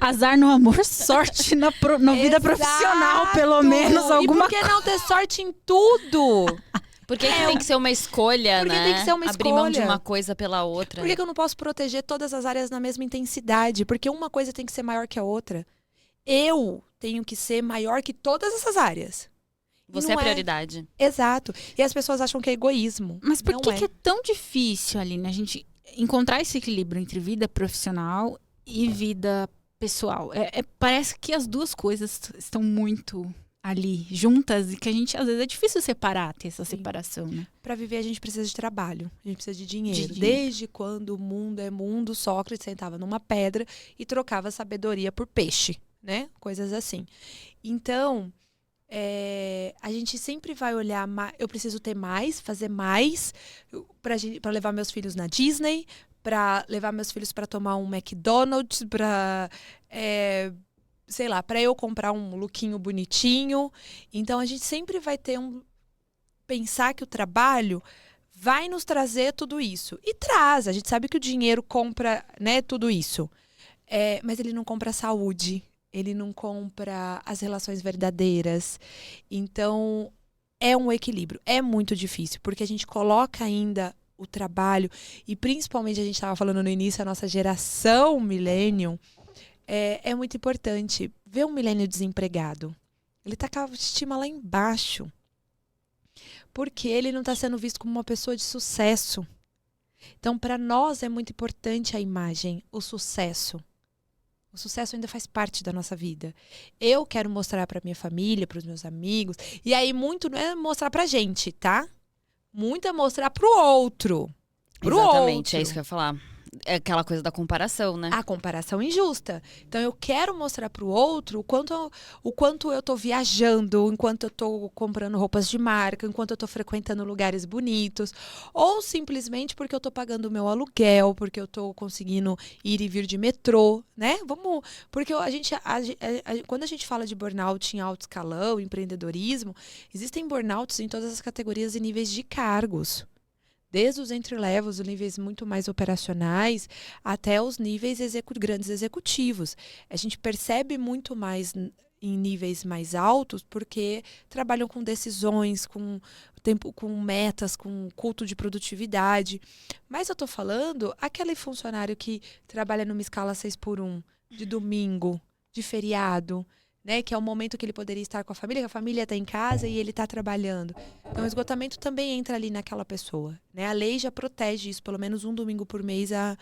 Azar no amor, sorte na vida profissional, pelo menos alguma coisa. E por que não ter sorte em tudo? Porque tem que ser uma escolha, Porque né? tem que ser uma Abrir mão de escolha. uma coisa pela outra. Por que eu não posso proteger todas as áreas na mesma intensidade? Porque uma coisa tem que ser maior que a outra. Eu tenho que ser maior que todas essas áreas. Você é a prioridade. Exato. E as pessoas acham que é egoísmo. Mas por Não que é tão difícil, Aline, a gente encontrar esse equilíbrio entre vida profissional e vida pessoal. Parece que as duas coisas estão muito ali, juntas, e que a gente, às vezes, é difícil separar, ter essa separação, né? Para viver, a gente precisa de trabalho, a gente precisa de dinheiro. De dinheiro. Desde quando o mundo é mundo, Sócrates sentava numa pedra e trocava sabedoria por peixe, né? Coisas assim. Então, a gente sempre vai olhar, eu preciso ter mais, fazer mais, para levar meus filhos na Disney, para levar meus filhos para tomar um McDonald's, para sei lá, para eu comprar um lookinho bonitinho. Então a gente sempre vai ter pensar que o trabalho vai nos trazer tudo isso. E traz, a gente sabe que o dinheiro compra, né, tudo isso. Mas ele não compra a saúde, ele não compra as relações verdadeiras. Então é um equilíbrio, é muito difícil, porque a gente coloca ainda o trabalho, e principalmente a gente estava falando no início, a nossa geração millennium, é muito importante ver um milênio desempregado. Ele está com a autoestima lá embaixo. Porque ele não está sendo visto como uma pessoa de sucesso. Então, para nós é muito importante a imagem, o sucesso. O sucesso ainda faz parte da nossa vida. Eu quero mostrar para minha família, para os meus amigos. E aí, muito não é mostrar pra gente, tá? Muito é mostrar pro outro. Exatamente, outro. É isso que eu ia falar. É aquela coisa da comparação, né? A comparação injusta. Então, eu quero mostrar para o outro o quanto eu estou viajando, enquanto eu estou comprando roupas de marca, enquanto eu estou frequentando lugares bonitos, ou simplesmente porque eu estou pagando o meu aluguel, porque eu estou conseguindo ir e vir de metrô, né? Porque quando a gente fala de burnout em alto escalão, empreendedorismo, existem burnouts em todas as categorias e níveis de cargos. Desde os entry-levels, os níveis muito mais operacionais, até os níveis grandes executivos. A gente percebe muito mais em níveis mais altos porque trabalham com decisões, com metas, com culto de produtividade. Mas eu estou falando aquele funcionário que trabalha numa escala 6x1, de domingo, de feriado, né, que é o momento que ele poderia estar com a família está em casa e ele está trabalhando. Então, o esgotamento também entra ali naquela pessoa. Né? A lei já protege isso, pelo menos um domingo por mês a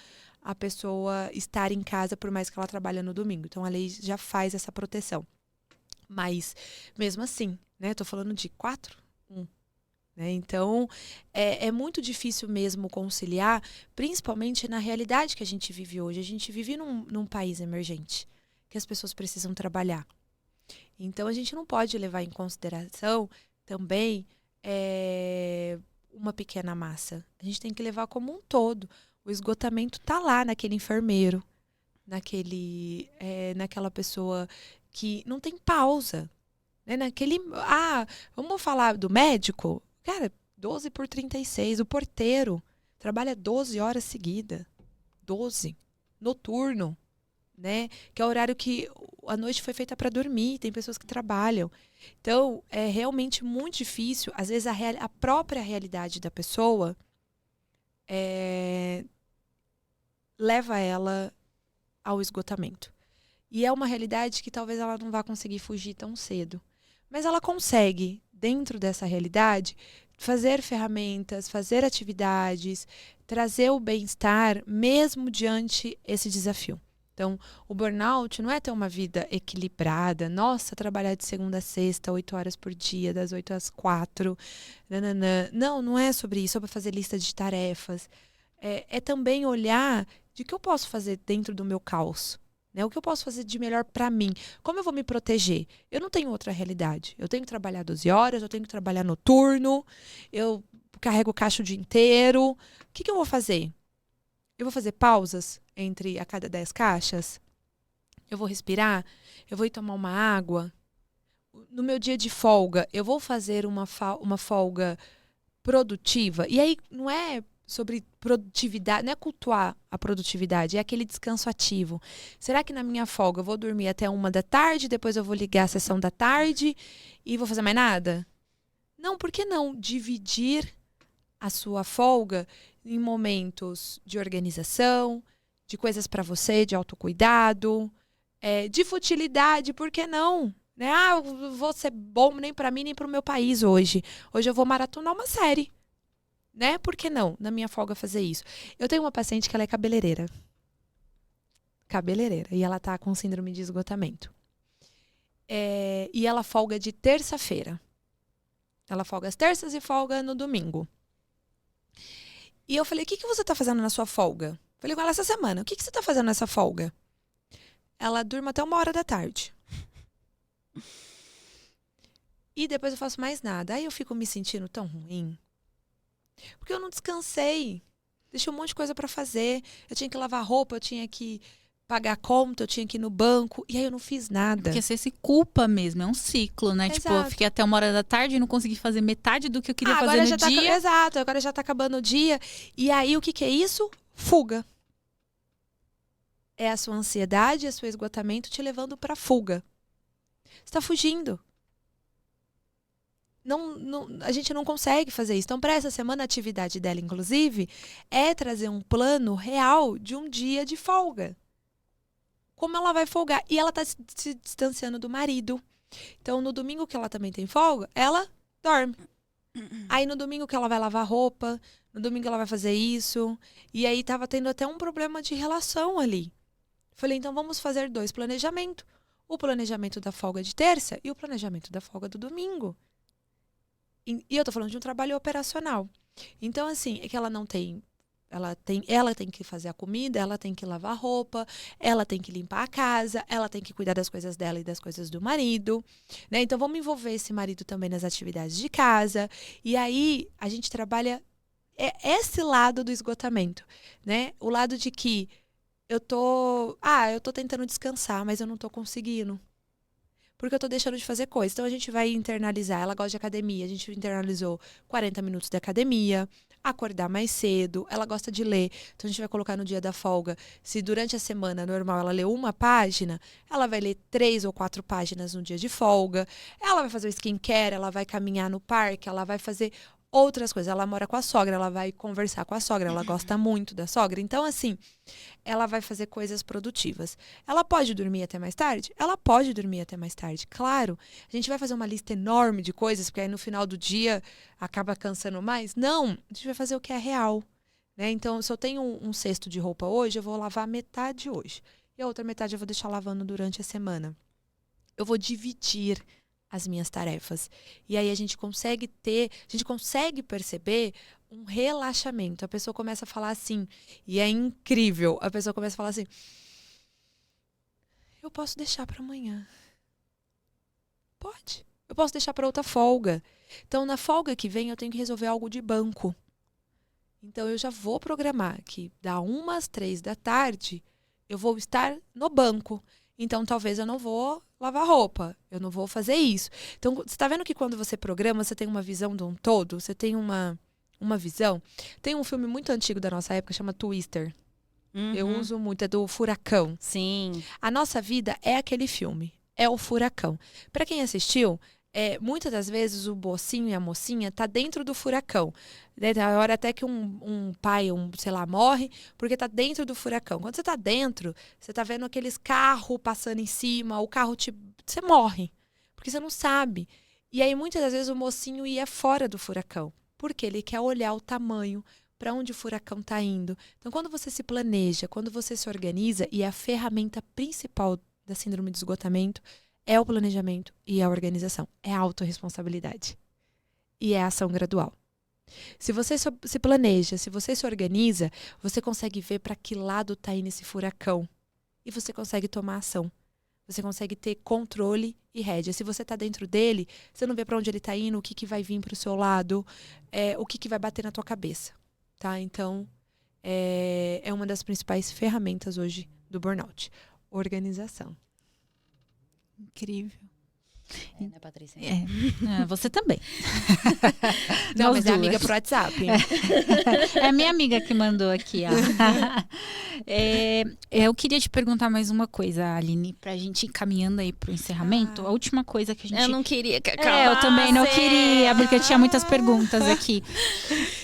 pessoa estar em casa, por mais que ela trabalhe no domingo. Então, a lei já faz essa proteção. Mas, mesmo assim, né, estou falando de 4, 1. Né? Então, é muito difícil mesmo conciliar, principalmente na realidade que a gente vive hoje. A gente vive num país emergente, que as pessoas precisam trabalhar. Então, a gente não pode levar em consideração também uma pequena massa. A gente tem que levar como um todo. O esgotamento está lá naquele enfermeiro, naquela pessoa que não tem pausa. Né? Vamos falar do médico? Cara, 12x36. O porteiro trabalha 12 horas seguidas. 12. Noturno. Né? Que é o horário que a noite foi feita para dormir, tem pessoas que trabalham. Então, é realmente muito difícil. Às vezes, a própria realidade da pessoa leva ela ao esgotamento. E é uma realidade que talvez ela não vá conseguir fugir tão cedo. Mas ela consegue, dentro dessa realidade, fazer ferramentas, fazer atividades, trazer o bem-estar, mesmo diante esse desafio. Então, o burnout não é ter uma vida equilibrada. Nossa, trabalhar de segunda a sexta, 8 horas por dia, das 8 às 4. Nananã. Não é sobre isso. É para fazer lista de tarefas. É também olhar de que eu posso fazer dentro do meu caos. Né? O que eu posso fazer de melhor para mim? Como eu vou me proteger? Eu não tenho outra realidade. Eu tenho que trabalhar 12 horas, eu tenho que trabalhar noturno, eu carrego caixa o dia inteiro. O que eu vou fazer? Eu vou fazer pausas a cada 10 caixas? Eu vou respirar? Eu vou ir tomar uma água? No meu dia de folga, eu vou fazer uma folga produtiva? E aí, não é sobre produtividade, não é cultuar a produtividade, é aquele descanso ativo. Será que na minha folga eu vou dormir até 1 da tarde, depois eu vou ligar a sessão da tarde e vou fazer mais nada? Não, por que não dividir a sua folga em momentos de organização, de coisas para você, de autocuidado, de futilidade, por que não? Né? Eu vou ser bom nem para mim, nem para o meu país hoje. Hoje eu vou maratonar uma série. Né? Por que não, na minha folga, fazer isso? Eu tenho uma paciente que ela é cabeleireira. cabeleireira. E ela tá com síndrome de esgotamento. E ela folga de terça-feira. Ela folga às terças e folga no domingo. E eu falei, o que você tá fazendo na sua folga? Falei com ela essa semana, o que você tá fazendo nessa folga? Ela durma até 1h da tarde. E depois eu faço mais nada. Aí eu fico me sentindo tão ruim. Porque eu não descansei. Deixei um monte de coisa pra fazer. Eu tinha que lavar roupa, eu tinha que pagar conta, eu tinha que ir no banco. E aí eu não fiz nada. Porque você se culpa mesmo, é um ciclo, né? Exato. Tipo, eu fiquei até 1h da tarde e não consegui fazer metade do que eu queria fazer agora no já dia. Exato, agora já tá acabando o dia. E aí o que é isso? Fuga. É a sua ansiedade, é o seu esgotamento te levando pra fuga. Você tá fugindo. A gente não consegue fazer isso. Então, para essa semana, a atividade dela, inclusive, é trazer um plano real de um dia de folga. Como ela vai folgar? E ela tá se distanciando do marido. Então, no domingo que ela também tem folga, ela dorme. Aí, no domingo que ela vai lavar roupa, no domingo ela vai fazer isso. E aí, tava tendo até um problema de relação ali. Falei, então vamos fazer 2 planejamentos. O planejamento da folga de terça e o planejamento da folga do domingo. E eu tô falando de um trabalho operacional. Então, assim, é que ela não tem... Ela tem que fazer a comida, ela tem que lavar a roupa, ela tem que limpar a casa, ela tem que cuidar das coisas dela e das coisas do marido, né? Então, vamos envolver esse marido também nas atividades de casa. E aí, a gente trabalha esse lado do esgotamento, né? O lado de que eu tô tentando descansar, mas eu não tô conseguindo. Porque eu tô deixando de fazer coisas. Então, a gente vai internalizar. Ela gosta de academia. A gente internalizou 40 minutos de academia. Acordar mais cedo. Ela gosta de ler. Então, a gente vai colocar no dia da folga. Se durante a semana normal ela lê 1 página, ela vai ler 3 ou 4 páginas no dia de folga. Ela vai fazer o skincare, ela vai caminhar no parque, ela vai fazer outras coisas. Ela mora com a sogra, ela vai conversar com a sogra. Ela gosta muito da sogra. Então, assim, ela vai fazer coisas produtivas. Ela pode dormir até mais tarde? Ela pode dormir até mais tarde, claro. A gente vai fazer uma lista enorme de coisas, porque aí no final do dia acaba cansando mais? Não, a gente vai fazer o que é real, né? Então, se eu tenho um cesto de roupa hoje, eu vou lavar metade hoje. E a outra metade eu vou deixar lavando durante a semana. Eu vou dividir as minhas tarefas. E aí a gente consegue perceber um relaxamento. A pessoa começa a falar assim, e é incrível, a pessoa começa a falar assim, eu posso deixar para amanhã. Pode. Eu posso deixar para outra folga. Então, na folga que vem, eu tenho que resolver algo de banco. Então, eu já vou programar que da 1 às 3 da tarde, eu vou estar no banco. Então, talvez eu não vou lavar roupa. Eu não vou fazer isso. Então, você está vendo que quando você programa, você tem uma visão de um todo? Você tem uma visão? Tem um filme muito antigo da nossa época, chama Twister. Uhum. Eu uso muito, é do Furacão. Sim. A nossa vida é aquele filme. É o Furacão. Para quem assistiu, muitas das vezes o mocinho e a mocinha tá dentro do furacão. Tem a hora até que um pai, sei lá, morre porque tá dentro do furacão. Quando você tá dentro, você tá vendo aqueles carros passando em cima, o carro você morre, porque você não sabe. E aí muitas das vezes o mocinho ia fora do furacão, porque ele quer olhar o tamanho, para onde o furacão tá indo. Então, quando você se planeja, quando você se organiza, e a ferramenta principal da síndrome de esgotamento é o planejamento e a organização. É a autorresponsabilidade. E é a ação gradual. Se você se planeja, se você se organiza, você consegue ver para que lado está indo esse furacão. E você consegue tomar ação. Você consegue ter controle e rédea. Se você está dentro dele, você não vê para onde ele está indo, o que vai vir para o seu lado, o que vai bater na tua cabeça. Tá? Então, é uma das principais ferramentas hoje do burnout. Organização. Incrível. Né, Patrícia? Você também. Não, Nós mas duas. é amiga pro WhatsApp. É a minha amiga que mandou aqui, ó. Eu queria te perguntar mais uma coisa, Aline, pra gente ir caminhando aí pro encerramento. A última coisa que a gente... Eu não queria que acabasse. Eu também não queria, porque eu tinha muitas perguntas aqui.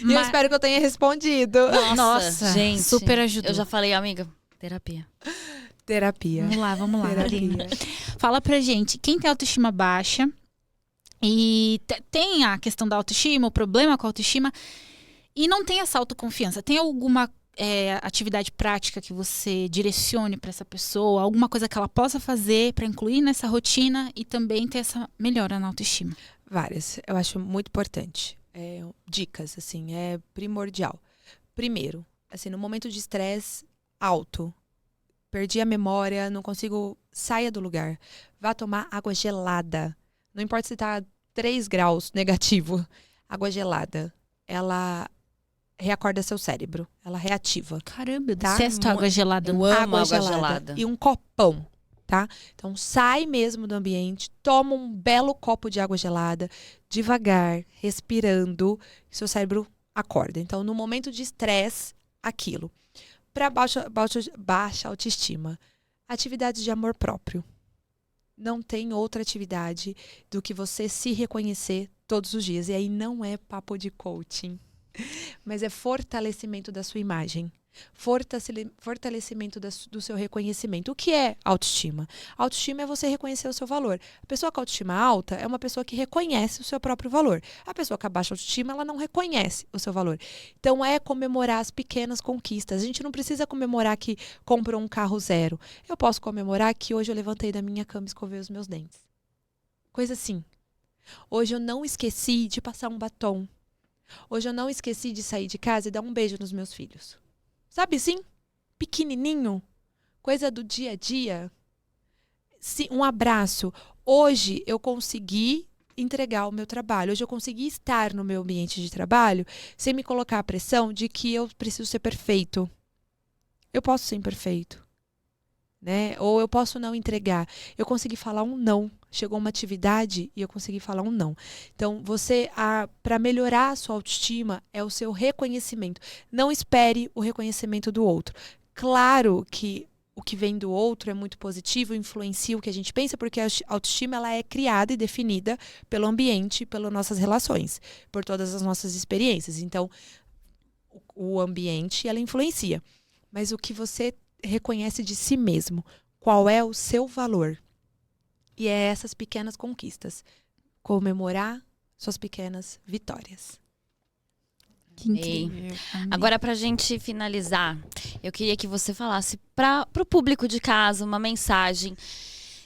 E eu espero que eu tenha respondido. Nossa, gente, super ajudou. Eu já falei, amiga, terapia. Terapia. Vamos lá, Aline. Fala pra gente, quem tem autoestima baixa e tem a questão da autoestima, o problema com a autoestima, e não tem essa autoconfiança, tem alguma atividade prática que você direcione para essa pessoa, alguma coisa que ela possa fazer para incluir nessa rotina e também ter essa melhora na autoestima? Várias. Eu acho muito importante. Dicas, assim, é primordial. Primeiro, assim, no momento de estresse alto, perdi a memória, não consigo, saia do lugar. Vá tomar água gelada. Não importa se tá 3 graus negativo. Água gelada. Ela reacorda seu cérebro. Ela reativa. Caramba, eu Tá? detesto água gelada. Eu amo água gelada. E um copão, tá? Então sai mesmo do ambiente, toma um belo copo de água gelada, devagar, respirando, e seu cérebro acorda. Então, no momento de estresse, aquilo. Para baixa autoestima, atividades de amor próprio. Não tem outra atividade do que você se reconhecer todos os dias. E aí não é papo de coaching, mas é fortalecimento da sua imagem. Fortalecimento do seu reconhecimento. O que é autoestima? Autoestima é você reconhecer o seu valor. A pessoa com autoestima alta é uma pessoa que reconhece o seu próprio valor. A pessoa com a baixa autoestima, ela não reconhece o seu valor. Então, é comemorar as pequenas conquistas. A gente não precisa comemorar que comprou um carro zero. Eu posso comemorar que hoje eu levantei da minha cama e escovei os meus dentes. Coisa assim. Hoje eu não esqueci de passar um batom. Hoje eu não esqueci de sair de casa e dar um beijo nos meus filhos. Sabe assim? Pequenininho. Coisa do dia a dia. Um abraço. Hoje eu consegui entregar o meu trabalho. Hoje eu consegui estar no meu ambiente de trabalho sem me colocar a pressão de que eu preciso ser perfeito. Eu posso ser imperfeito, né? Ou eu posso não entregar. Eu consegui falar um não. Chegou uma atividade e eu consegui falar um não. Então, para melhorar a sua autoestima, é o seu reconhecimento. Não espere o reconhecimento do outro. Claro que o que vem do outro é muito positivo, influencia o que a gente pensa, porque a autoestima ela é criada e definida pelo ambiente, pelas nossas relações, por todas as nossas experiências. Então, o ambiente, ela influencia. Mas o que você reconhece de si mesmo, qual é o seu valor? E é essas pequenas conquistas. Comemorar suas pequenas vitórias. Que incrível. Agora, pra gente finalizar, eu queria que você falasse pro público de casa uma mensagem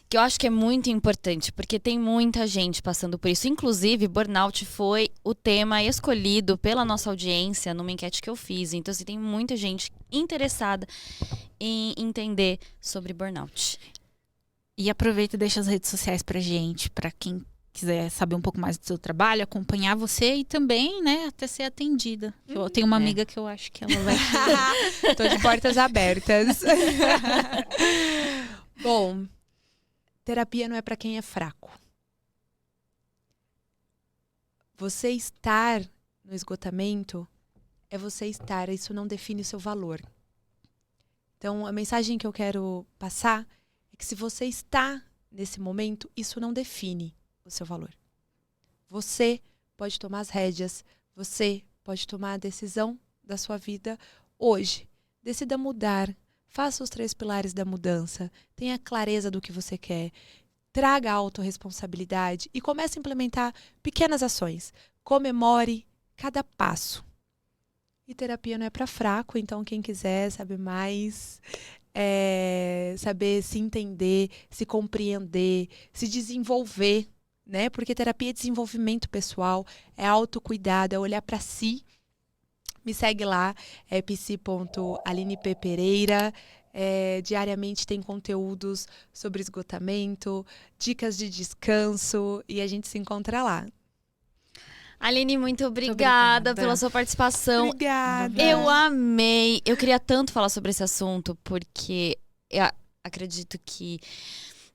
que eu acho que é muito importante, porque tem muita gente passando por isso. Inclusive, burnout foi o tema escolhido pela nossa audiência numa enquete que eu fiz. Então, assim, tem muita gente interessada em entender sobre burnout. E aproveita e deixa as redes sociais pra gente, pra quem quiser saber um pouco mais do seu trabalho, acompanhar você e também, né, até ser atendida. Eu tenho uma amiga que eu acho que ela vai... Tô de portas abertas. Bom, terapia não é pra quem é fraco. Você estar no esgotamento é você estar, isso não define o seu valor. Então, a mensagem que eu quero passar é que se você está nesse momento, isso não define o seu valor. Você pode tomar as rédeas, você pode tomar a decisão da sua vida hoje. Decida mudar, faça os 3 pilares da mudança, tenha clareza do que você quer, traga a autorresponsabilidade e comece a implementar pequenas ações. Comemore cada passo. E terapia não é para fraco, então quem quiser saber mais, saber se entender, se compreender, se desenvolver, né? Porque terapia é desenvolvimento pessoal, é autocuidado, é olhar para si. Me segue lá, é psi.alineppereira. Diariamente tem conteúdos sobre esgotamento, dicas de descanso e a gente se encontra lá. Aline, muito obrigada pela sua participação. Obrigada. Eu amei. Eu queria tanto falar sobre esse assunto, porque eu acredito que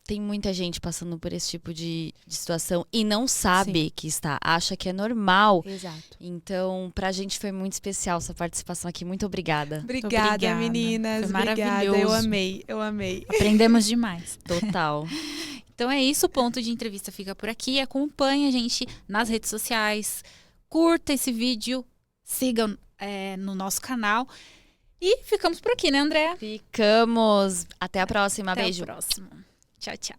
tem muita gente passando por esse tipo de situação e não sabe que está, acha que é normal. Exato. Então, pra gente foi muito especial sua participação aqui. Muito obrigada. Obrigada, meninas. Foi Obrigada. maravilhoso. Eu amei. Aprendemos demais. Total. Então é isso, o ponto de entrevista fica por aqui. Acompanhe a gente nas redes sociais, curta esse vídeo, siga no nosso canal. E ficamos por aqui, né, Andréa? Ficamos. Até a próxima. Até Beijo. o próximo. Tchau, tchau.